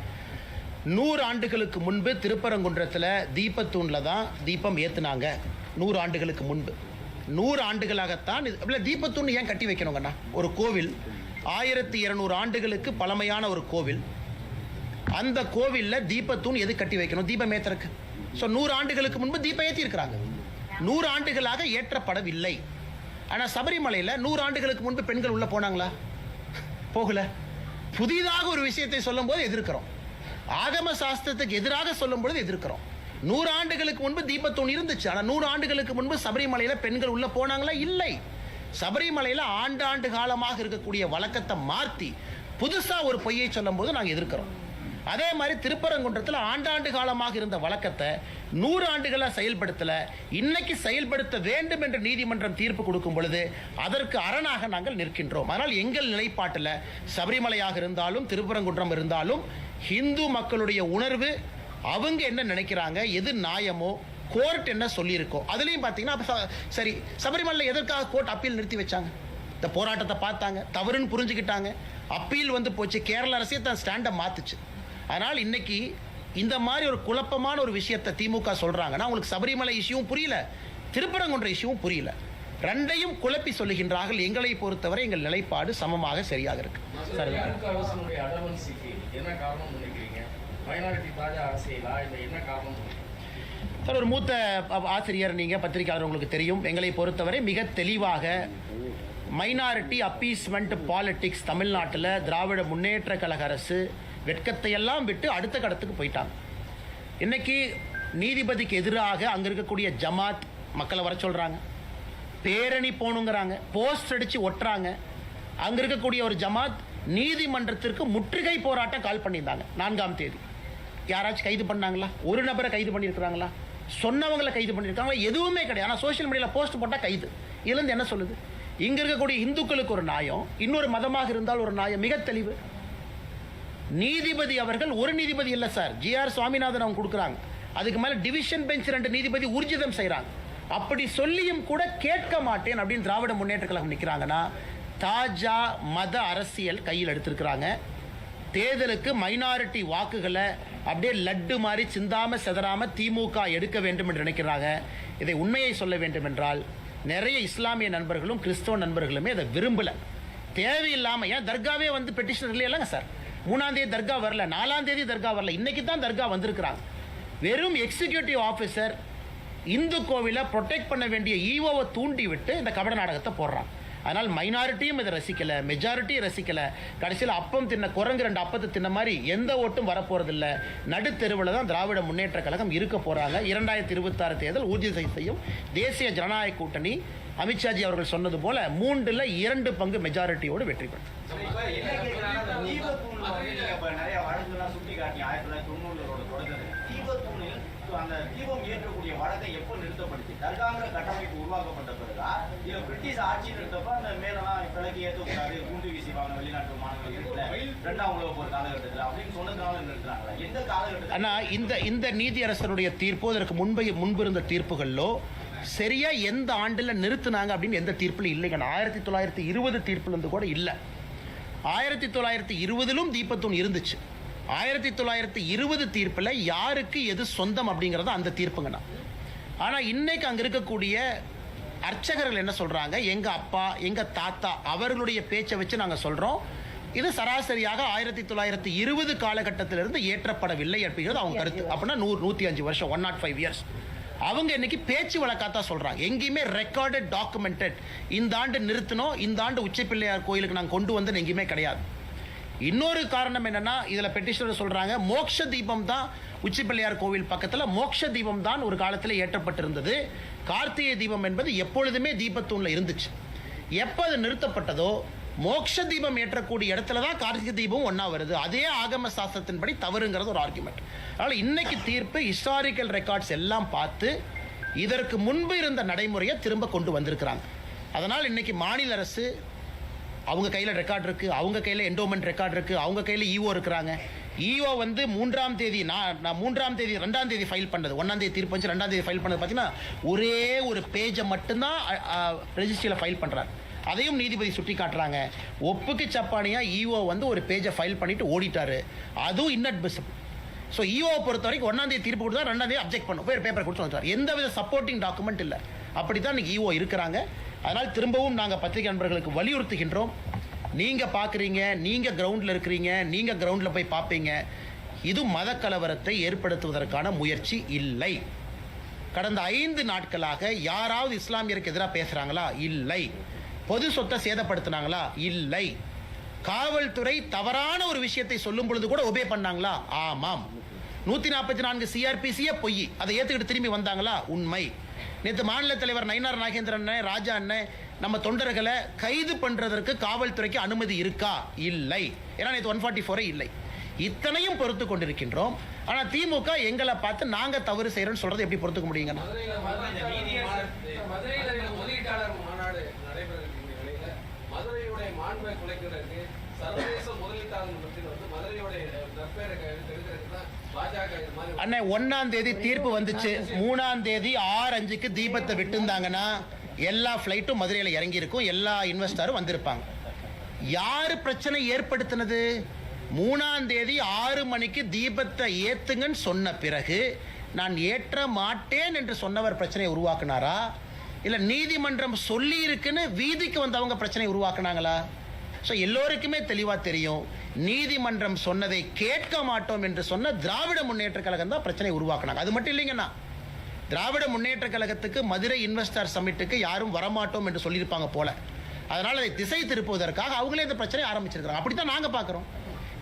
100 ஆண்டுகளுக்கு முன்பு திருப்பரங்குன்றத்தில் தீபத்தூணில் தான் தீபம் ஏற்றுனாங்க. 100 ஆண்டுகளுக்கு முன்பு, 100 ஆண்டுகளாகத்தான் இல்லை தீபத்தூண் ஏன் கட்டி வைக்கணுங்கண்ணா? ஒரு கோவில் 1200 ஆண்டுகளுக்கு பழமையான ஒரு கோவில், அந்த கோவிலில் தீபத்தூண் எது கட்டி வைக்கணும்? தீபம் ஏற்றுறக்கு. ஸோ 100 ஆண்டுகளுக்கு முன்பு தீபம் ஏற்றிருக்கிறாங்க, 100 ஆண்டுகளாக ஏற்றப்படவில்லை. ஆனால் சபரிமலையில் 100 ஆண்டுகளுக்கு முன்பு பெண்கள் உள்ளே போனாங்களா? போகல. புதிதாக ஒரு விஷயத்தை சொல்லும் போது எதிர்க்கிறோம், ஆகம சாஸ்திரத்துக்கு எதிராக சொல்லும் பொழுது எதிர்க்கிறோம். 100 ஆண்டுகளுக்கு முன்பு தீபத்தூண் இருந்துச்சு, ஆனால் 100 ஆண்டுகளுக்கு முன்பு சபரிமலையில் பெண்கள் உள்ள போனாங்களா? இல்லை. சபரிமலையில் ஆண்டாண்டு காலமாக இருக்கக்கூடிய வழக்கத்தை மாற்றி புதுசாக ஒரு பொய்யை சொல்லும் போது நாங்கள் எதிர்க்கிறோம். அதே மாதிரி திருப்பரங்குன்றத்தில் ஆண்டாண்டு காலமாக இருந்த வழக்கத்தை 100 ஆண்டுகளாக செயல்படுத்தலை, இன்னைக்கு செயல்படுத்த வேண்டும் என்று நீதிமன்றம் தீர்ப்பு கொடுக்கும் பொழுது அதற்கு அரணாக நாங்கள் நிற்கின்றோம். அதனால் எங்கள் நிலைப்பாட்டில் சபரிமலையாக இருந்தாலும் திருப்பரங்குன்றம் இருந்தாலும் ஹிந்து மக்களுடைய உணர்வு, அவங்க என்ன நினைக்கிறாங்க, எது நியாயமோ, கோர்ட் என்ன சொல்லியிருக்கோ அதுலேயும் பார்த்தீங்கன்னா சரி. சபரிமலையில் எதற்காக கோர்ட் அப்பீல் நிறுத்தி வச்சாங்க? இந்த போராட்டத்தை பார்த்தாங்க, தவறுன்னு புரிஞ்சுக்கிட்டாங்க, அப்பீல் வந்து போச்சு, கேரள அரசே தன் ஸ்டாண்டை மாற்றுச்சு. அதனால் இன்னைக்கு இந்த மாதிரி ஒரு குழப்பமான ஒரு விஷயத்தை திமுக சொல்கிறாங்கன்னா உங்களுக்கு சபரிமலை இஷ்யூவும் புரியல, திருப்பரங்குன்ற இஷ்யூவும் புரியல, ரெண்டையும் குழப்பி சொல்லுகின்றார்கள். எங்களை பொறுத்தவரை எங்கள் நிலைப்பாடு சமமாக சரியாக இருக்கு. என்ன காரணம் நினைக்கிறீங்க? மைனாரிட்டி தாஜா அரசியலா இல்லை என்ன காரணம்? சார், ஒரு மூத்த ஆசிரியர், நீங்கள் பத்திரிகையாளர், உங்களுக்கு தெரியும், எங்களை பொறுத்தவரை மிக தெளிவாக மைனாரிட்டி அப்பீஸ்மெண்ட் பாலிடிக்ஸ் தமிழ்நாட்டில் திராவிட முன்னேற்ற கழக அரசு வெட்கத்தை எல்லாம் விட்டு அடுத்த கடத்துக்கு போயிட்டாங்க. இன்னைக்கு நீதிபதிக்கு எதிராக அங்கே இருக்கக்கூடிய ஜமாத் மக்களை வர சொல்கிறாங்க, பேரணி போகணுங்கிறாங்க, போஸ்ட் அடித்து ஒட்டுறாங்க. அங்கே இருக்கக்கூடிய ஒரு ஜமாத் நீதிமன்றத்திற்கு முற்றுகை போராட்டம் கால் பண்ணியிருந்தாங்க 4ஆம் தேதி. யாராச்சும் கைது பண்ணாங்களா? ஒரு நபரை கைது பண்ணியிருக்கிறாங்களா? சொன்னவங்களை கைது பண்ணியிருக்காங்களா? எதுவுமே கிடையாது. ஆனால் சோஷியல் மீடியாவில் போஸ்ட் போட்டால் கைது. இதுலேருந்து என்ன சொல்லுது? இங்கே இருக்கக்கூடிய இந்துக்களுக்கு ஒரு நியாயம், இன்னொரு மதமாக இருந்தால் ஒரு நியாயம். மிக தெளிவு. நீதிபதி அவர்கள் ஒரு நீதிபதி இல்லை சார், GR சுவாமிநாதன் அவங்க கொடுக்குறாங்க, அதுக்கு மேலே டிவிஷன் பெஞ்ச் 2 நீதிபதி ஊர்ஜிதம் செய்கிறாங்க. அப்படி சொல்லியும் கூட கேட்க மாட்டேன் அப்படின்னு திராவிட முன்னேற்ற கழகம் நிற்கிறாங்கன்னா தாஜா மத அரசியல் கையில் எடுத்திருக்கிறாங்க. தேர்தலுக்கு மைனாரிட்டி வாக்குகளை அப்படியே லட்டு மாதிரி சிந்தாம செதறாம திமுக எடுக்க வேண்டும் என்று நினைக்கிறாங்க. இதை உண்மையை சொல்ல வேண்டும் என்றால் நிறைய இஸ்லாமிய நண்பர்களும் கிறிஸ்தவ நண்பர்களுமே அதை விரும்பல. தேவையில்லாமல் ஏன் தர்காவே வந்து பெட்டிஷன் இல்லைங்க சார். 3ஆம் தேதி தர்கா வரல, 4ஆம் தேதி தர்கா வரல, இன்னைக்கு தான் தர்கா வந்திருக்கிறாங்க. வெறும் எக்ஸிக்யூட்டிவ் ஆஃபீஸர் இந்து கோவிலை ப்ரொடெக்ட் பண்ண வேண்டிய ஈவோவை தூண்டி விட்டு இந்த கபட நாடகத்தை போடுறாங்க. அதனால் மைனாரிட்டியும் இதை ரசிக்கலை, மெஜாரிட்டியும் ரசிக்கலை. கடைசியில் அப்பம் தின்ன குரங்கு 2 அப்பத்தை தின்ன மாதிரி எந்த ஓட்டும் வரப்போறதில்லை. நடுத்தெருவில் தான் திராவிட முன்னேற்ற கழகம் இருக்க போகிறாங்க. 2026 தேர்தல் உறுதி செய்யும் தேசிய ஜனநாயக கூட்டணி அமித்ஷாஜி அவர்கள் சொன்னது போல 3ல் 2 பங்கு மெஜாரிட்டியோடு வெற்றி பெறும். நிறைய வழக்குலாம் சுட்டி காட்டி 1990 தொடங்குது. தீபத்தூணில் அந்த தீபம் ஏற்றக்கூடிய வழக்கை எப்போ நிறுத்தப்படுச்சு? தர்காங்கிற கட்டமைப்பு உருவாக்கப்பட்ட பிறகா இல்ல பிரிட்டிஷ் ஆட்சி நிறுத்தப்ப அந்த மேலாம் விளக்கு ஏற்றக்கூடாது, குண்டு வீசிவாங்க வெளிநாட்டு மாணவர்கள் 2ஆம் உலக போர் காலகட்டத்தில் அப்படின்னு சொன்னதுனால நிறுத்துறாங்களா? எந்த காலகட்டத்தில்? ஆனால் இந்த நீதியரசருடைய தீர்ப்பு அதற்கு முன்பு இருந்த தீர்ப்புகளிலோ சரியா எந்த ஆண்டில் நிறுத்தினாங்க அப்படின்னு எந்த தீர்ப்பில் இல்லைங்க. 1920 தீர்ப்புலேருந்து கூட இல்லை. 1920லும் தீபத்தூண் இருந்துச்சு. 1920 தீர்ப்பில் யாருக்கு எது சொந்தம் அப்படிங்கிறது அந்த தீர்ப்புங்கண்ணா. ஆனால் இன்னைக்கு அங்கே இருக்கக்கூடிய அர்ச்சகர்கள் என்ன சொல்கிறாங்க, எங்கள் அப்பா எங்கள் தாத்தா அவர்களுடைய பேச்சை வச்சு நாங்கள் சொல்கிறோம் இது சராசரியாக 1920 காலகட்டத்திலிருந்து ஏற்றப்படவில்லை அப்படிங்கிறது அவங்க கருத்து. அப்படின்னா 105 வருஷம், 105 இயர்ஸ். அவங்க இன்னைக்கு பேச்சு வழக்காத்தான் சொல்றாங்க. எங்கேயுமே ரெக்கார்டட் டாக்குமெண்டட் இந்த ஆண்டு நிறுத்தணும், இந்த ஆண்டு உச்சப்பிள்ளையார் கோயிலுக்கு நாங்கள் கொண்டு வந்து எங்கேயுமே கிடையாது. இன்னொரு காரணம் என்னன்னா, இதுல பெட்டிஷனர் சொல்றாங்க மோட்ச தீபம் தான் உச்சிப்பிள்ளையார் கோவில் பக்கத்தில் மோட்ச தீபம் தான் ஒரு காலத்தில் ஏற்றப்பட்டிருந்தது. கார்த்திகை தீபம் என்பது எப்பொழுதுமே தீபத்தூண்ல இருந்துச்சு. எப்போ அது நிறுத்தப்பட்டதோ மோட்ச தீபம் ஏற்றக்கூடிய இடத்துல தான் கார்த்திகை தீபம் ஒன்றா வருது. அதே ஆகம சாஸ்திரத்தின்படி தவறுங்கிறது ஒரு ஆர்குமெண்ட். அதனால் இன்னைக்கு தீர்ப்பு ஹிஸ்டாரிக்கல் ரெக்கார்ட்ஸ் எல்லாம் பார்த்து இதற்கு முன்பு இருந்த நடைமுறையை திரும்ப கொண்டு வந்திருக்கிறாங்க. அதனால் இன்னைக்கு மாநில அரசு அவங்க கையில் ரெக்கார்டு இருக்குது, அவங்க கையில் என்டோமெண்ட் ரெக்கார்டு இருக்குது, அவங்க கையில் ஈஓ இருக்கிறாங்க. ஈஓ வந்து 3ஆம் தேதி 2ஆம் தேதி ஃபைல் பண்ணது, 1ஆம் தேதி தீர்ப்பு வந்து 2ஆம் தேதி ஃபைல் பண்ணது பார்த்தீங்கன்னா ஒரே ஒரு பேஜை மட்டும்தான் ரெஜிஸ்ட்ரியில் ஃபைல் பண்ணுறாங்க. அதையும் நீதிபதி சுட்டி காட்டுறாங்க. ஒப்புக்கு சப்பானியாக ஈஓ வந்து ஒரு பேஜை ஃபைல் பண்ணிட்டு ஓடிட்டாரு, அதுவும் இன்அட்மிசிபிள். ஸோ ஈஓவை பொறுத்த வரைக்கும் 1ஆம் தேதி தீர்ப்பு கொடுத்தா 2ஆம் தேதி அப்ஜெக்ட் பண்ணும், போய் பேப்பர் கொடுத்து வந்துட்டார். எந்த வித சப்போர்ட்டிங் டாக்குமெண்ட் இல்லை. அப்படி தான் இன்னைக்கு ஈஓ இருக்கிறாங்க. அதனால் திரும்பவும் நாங்கள் பத்திரிகை நண்பர்களுக்கு வலியுறுத்துகின்றோம். நீங்கள் பார்க்குறீங்க, நீங்கள் கிரவுண்டில் இருக்கிறீங்க, நீங்கள் கிரவுண்டில் போய் பார்ப்பீங்க. இது மத கலவரத்தை ஏற்படுத்துவதற்கான முயற்சி இல்லை. கடந்த 5 நாட்களாக யாராவது இஸ்லாமியருக்கு எதிராக பேசுகிறாங்களா? இல்லை. பொது சொத்தை சேதப்படுத்தினாங்களா? இல்லை. காவல்துறை தவறான ஒரு விஷயத்தை சொல்லும் பொழுது கூட ஒபே பண்ணாங்களா? ஆமாம். 144 சிஆர்பிசியே பொய், அதை ஏற்றுக்கிட்டு திரும்பி வந்தாங்களா? உண்மை. நேற்று மாநில தலைவர் நயினார் நாகேந்திரன் அண்ணன், ராஜா அண்ணன், நம்ம தொண்டர்களை கைது பண்றதற்கு காவல்துறைக்கு அனுமதி இருக்கா? இல்லை. ஏன்னா நேற்று 144 இல்லை. இத்தனையும் பொறுத்து கொண்டிருக்கின்றோம். ஆனா திமுக எங்களை பார்த்து நாங்க தவறு செய்யறோம்னு சொல்றது எப்படி பொறுத்துக்க முடியுங்க? முதலீட்டாளர் மாநாடு நடைபெறக்கூடிய நிலையில மதுரையுடைய மாண்பை குலைக்கிறதுக்கு சர்வதேச முதலீட்டாளர் மத்தியில் வந்து மதுரையுடைய நற்பெயரை கெடுக்கிறதுக்கு தான் பாஜக இது மாதிரி. அண்ணே 1ஆம் தேதி தீர்ப்பு வந்துச்சு, 3ஆம் தேதி 6:05க்கு தீபத்தை விட்டுந்தாங்கன்னா எல்லா ஃபிளைட்டும் மதுரையில் இறங்கி இருக்கும், எல்லா இன்வெஸ்டரும் வந்திருப்பாங்க. யாரு பிரச்சனை ஏற்படுத்தினது? 3ஆம் தேதி 6 மணிக்கு தீபத்தை ஏத்துங்கன்னு சொன்ன பிறகு நான் ஏற்ற மாட்டேன் என்று சொன்னவர் பிரச்சனையை உருவாக்குனாரா, இல்ல நீதிமன்றம் சொல்லி இருக்குன்னு வீதிக்கு வந்தவங்க பிரச்சனை உருவாக்குனாங்களா? ஸோ எல்லோருக்குமே தெளிவா தெரியும், நீதிமன்றம் சொன்னதை கேட்க மாட்டோம் என்று சொன்ன திராவிட முன்னேற்ற கழகம் தான் பிரச்சனை உருவாக்குனாங்க. அது மட்டும் இல்லைங்கண்ணா, திராவிட முன்னேற்ற கழகத்துக்கு மதுரை இன்வெஸ்டர் சமிட்டுக்கு யாரும் வரமாட்டோம் என்று சொல்லியிருப்பாங்க போல. அதனால் அதை திசை திருப்புவதற்காக அவங்களே இந்த பிரச்சனையை ஆரம்பிச்சிருக்கிறாங்க. அப்படித்தான் நாங்கள் பார்க்குறோம்.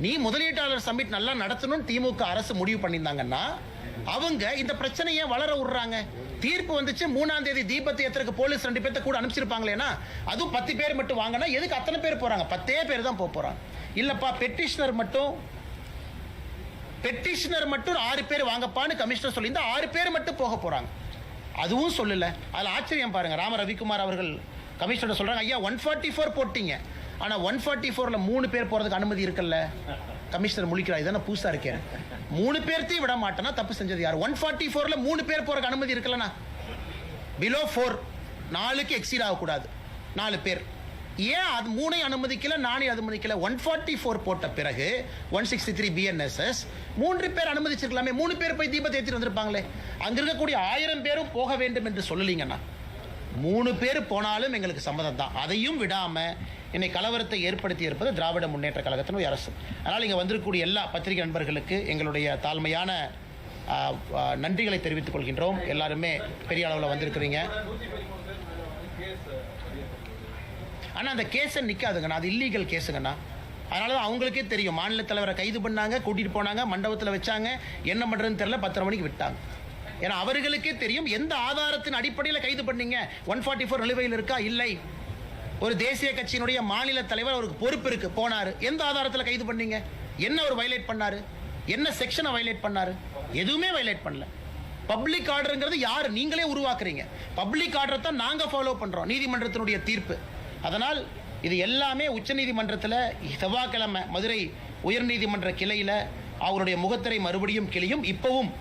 நீ முதலீட்டாளர் சமிட் நல்லா நடத்தணும்னு திமுக அரசு முடிவு பண்ணியிருந்தாங்கன்னா அவங்க இந்த பிரச்சனையை வளர விடுறாங்க. தீர்ப்பு வந்துச்சு, 3ஆம் தேதி தீபத்தை ஏத்துறதுக்கு போலீஸ் 2 பேர்த்த கூட அனுப்பிச்சிருப்பாங்களேனா, அதுவும் 10 பேர் மட்டும் வாங்கினா எதுக்கு அத்தனை பேர் போறாங்க? 10 பேர் தான் போறாங்க. இல்லப்பா பெட்டிஷனர் மட்டும் 6 பேர் வாங்கப்பான்னு கமிஷனர் சொல்லியிருந்தா 6 பேர் மட்டும் போக போறாங்க. அதுவும் சொல்லல. அதில் ஆச்சரியம் பாருங்க, ராம ரவிக்குமார் அவர்கள் கமிஷனர் சொல்றாங்க, ஐயா 144 போட்டீங்க, ஆனா 144ல 3 பேர் போறதுக்கு அனுமதி இருக்குல்ல. கமிஷனர் முழிக்கிறார், இதான புதுசா இருக்கேன், 3 பேர்த்தையும் விட மாட்டேன்னா தப்பு செஞ்சது யார்? 144ல 3 பேர் போறதுக்கு அனுமதி இருக்குல்லண்ணா. பிலோ 4 4க்கு எக்ஸீட் ஆகக்கூடாது, 4 பேர். ஏன் அது 3 அனுமதிக்கல, 4 அனுமதிக்கல? 144 போட்ட பிறகு 163 BNSS 3 பேர் அனுமதிச்சிருக்கலாமே, 3 பேர் போய் தீபத்தை ஏற்றிட்டு வந்திருப்பாங்களே. அங்க இருக்கக்கூடிய 1000 பேரும் போக வேண்டும் என்று சொல்லலீங்கண்ணா. 3 பேர் போனாலும் எங்களுக்கு சம்மதம் தான். அதையும் விடாம இன்னைக்கு கலவரத்தை ஏற்படுத்தி இருப்பது திராவிட முன்னேற்ற கழகத்தினுடைய அரசு. அதனால் இங்கே வந்திருக்கக்கூடிய எல்லா பத்திரிகை நண்பர்களுக்கு எங்களுடைய தாழ்மையான நன்றிகளை தெரிவித்துக் கொள்கின்றோம். எல்லாருமே பெரிய அளவில் வந்திருக்கிறீங்க. ஆனால் அந்த கேஸை நிற்காதுங்கண்ணா, அது இல்லீகல் கேஸுங்கண்ணா. அதனால தான் அவங்களுக்கே தெரியும், மாநில தலைவரை கைது பண்ணாங்க, கூட்டிகிட்டு போனாங்க, மண்டபத்தில் வச்சாங்க, என்ன பண்ணுறதுன்னு தெரியல, 10:30 மணிக்கு விட்டாங்க. ஏன்னா அவர்களுக்கே தெரியும் எந்த ஆதாரத்தின் அடிப்படையில் கைது பண்ணீங்க. 144 நிலுவையில் இருக்கா? இல்லை. ஒரு தேசிய கட்சியினுடைய மாநில தலைவர், அவருக்கு பொறுப்பு இருக்கு, போனாரு, எந்த ஆதாரத்தில் கைது பண்ணீங்க? என்ன ஒரு வயலேட் பண்ணாரு? என்ன செக்ஷனை வயலேட் பண்ணாரு? எதுவுமே வயலேட் பண்ணல. பப்ளிக் ஆர்டருங்கிறது யாரு? நீங்களே உருவாக்குறீங்க. பப்ளிக் ஆர்டர் தான் நாங்க ஃபாலோ பண்றோம், நீதிமன்றத்தினுடைய தீர்ப்பு. அதனால் இது எல்லாமே உச்சநீதிமன்றத்தில் செவ்வாய்க்கிழமை மதுரை உயர்நீதிமன்ற கிளையில அவருடைய முகத்திரை மறுபடியும் கிளியும். இப்பவும்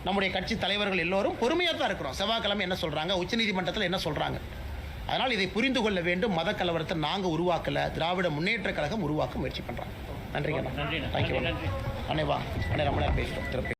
நம்முடைய கட்சி தலைவர்கள் எல்லோரும் பொறுமையாக தான் இருக்கிறோம். செவ்வாய்க்கிழமை என்ன சொல்றாங்க, உச்சநீதிமன்றத்தில் என்ன சொல்றாங்க. அதனால் இதை புரிந்து கொள்ள வேண்டும். மத கலவரத்தை நாங்கள் உருவாக்கல, திராவிட முன்னேற்ற கழகம் உருவாக்க முயற்சி பண்றாங்க. நன்றிங்க. தேங்க்யூ. அண்ணே வா, அண்ணே ரொம்ப நேரம் பேசுகிறோம்.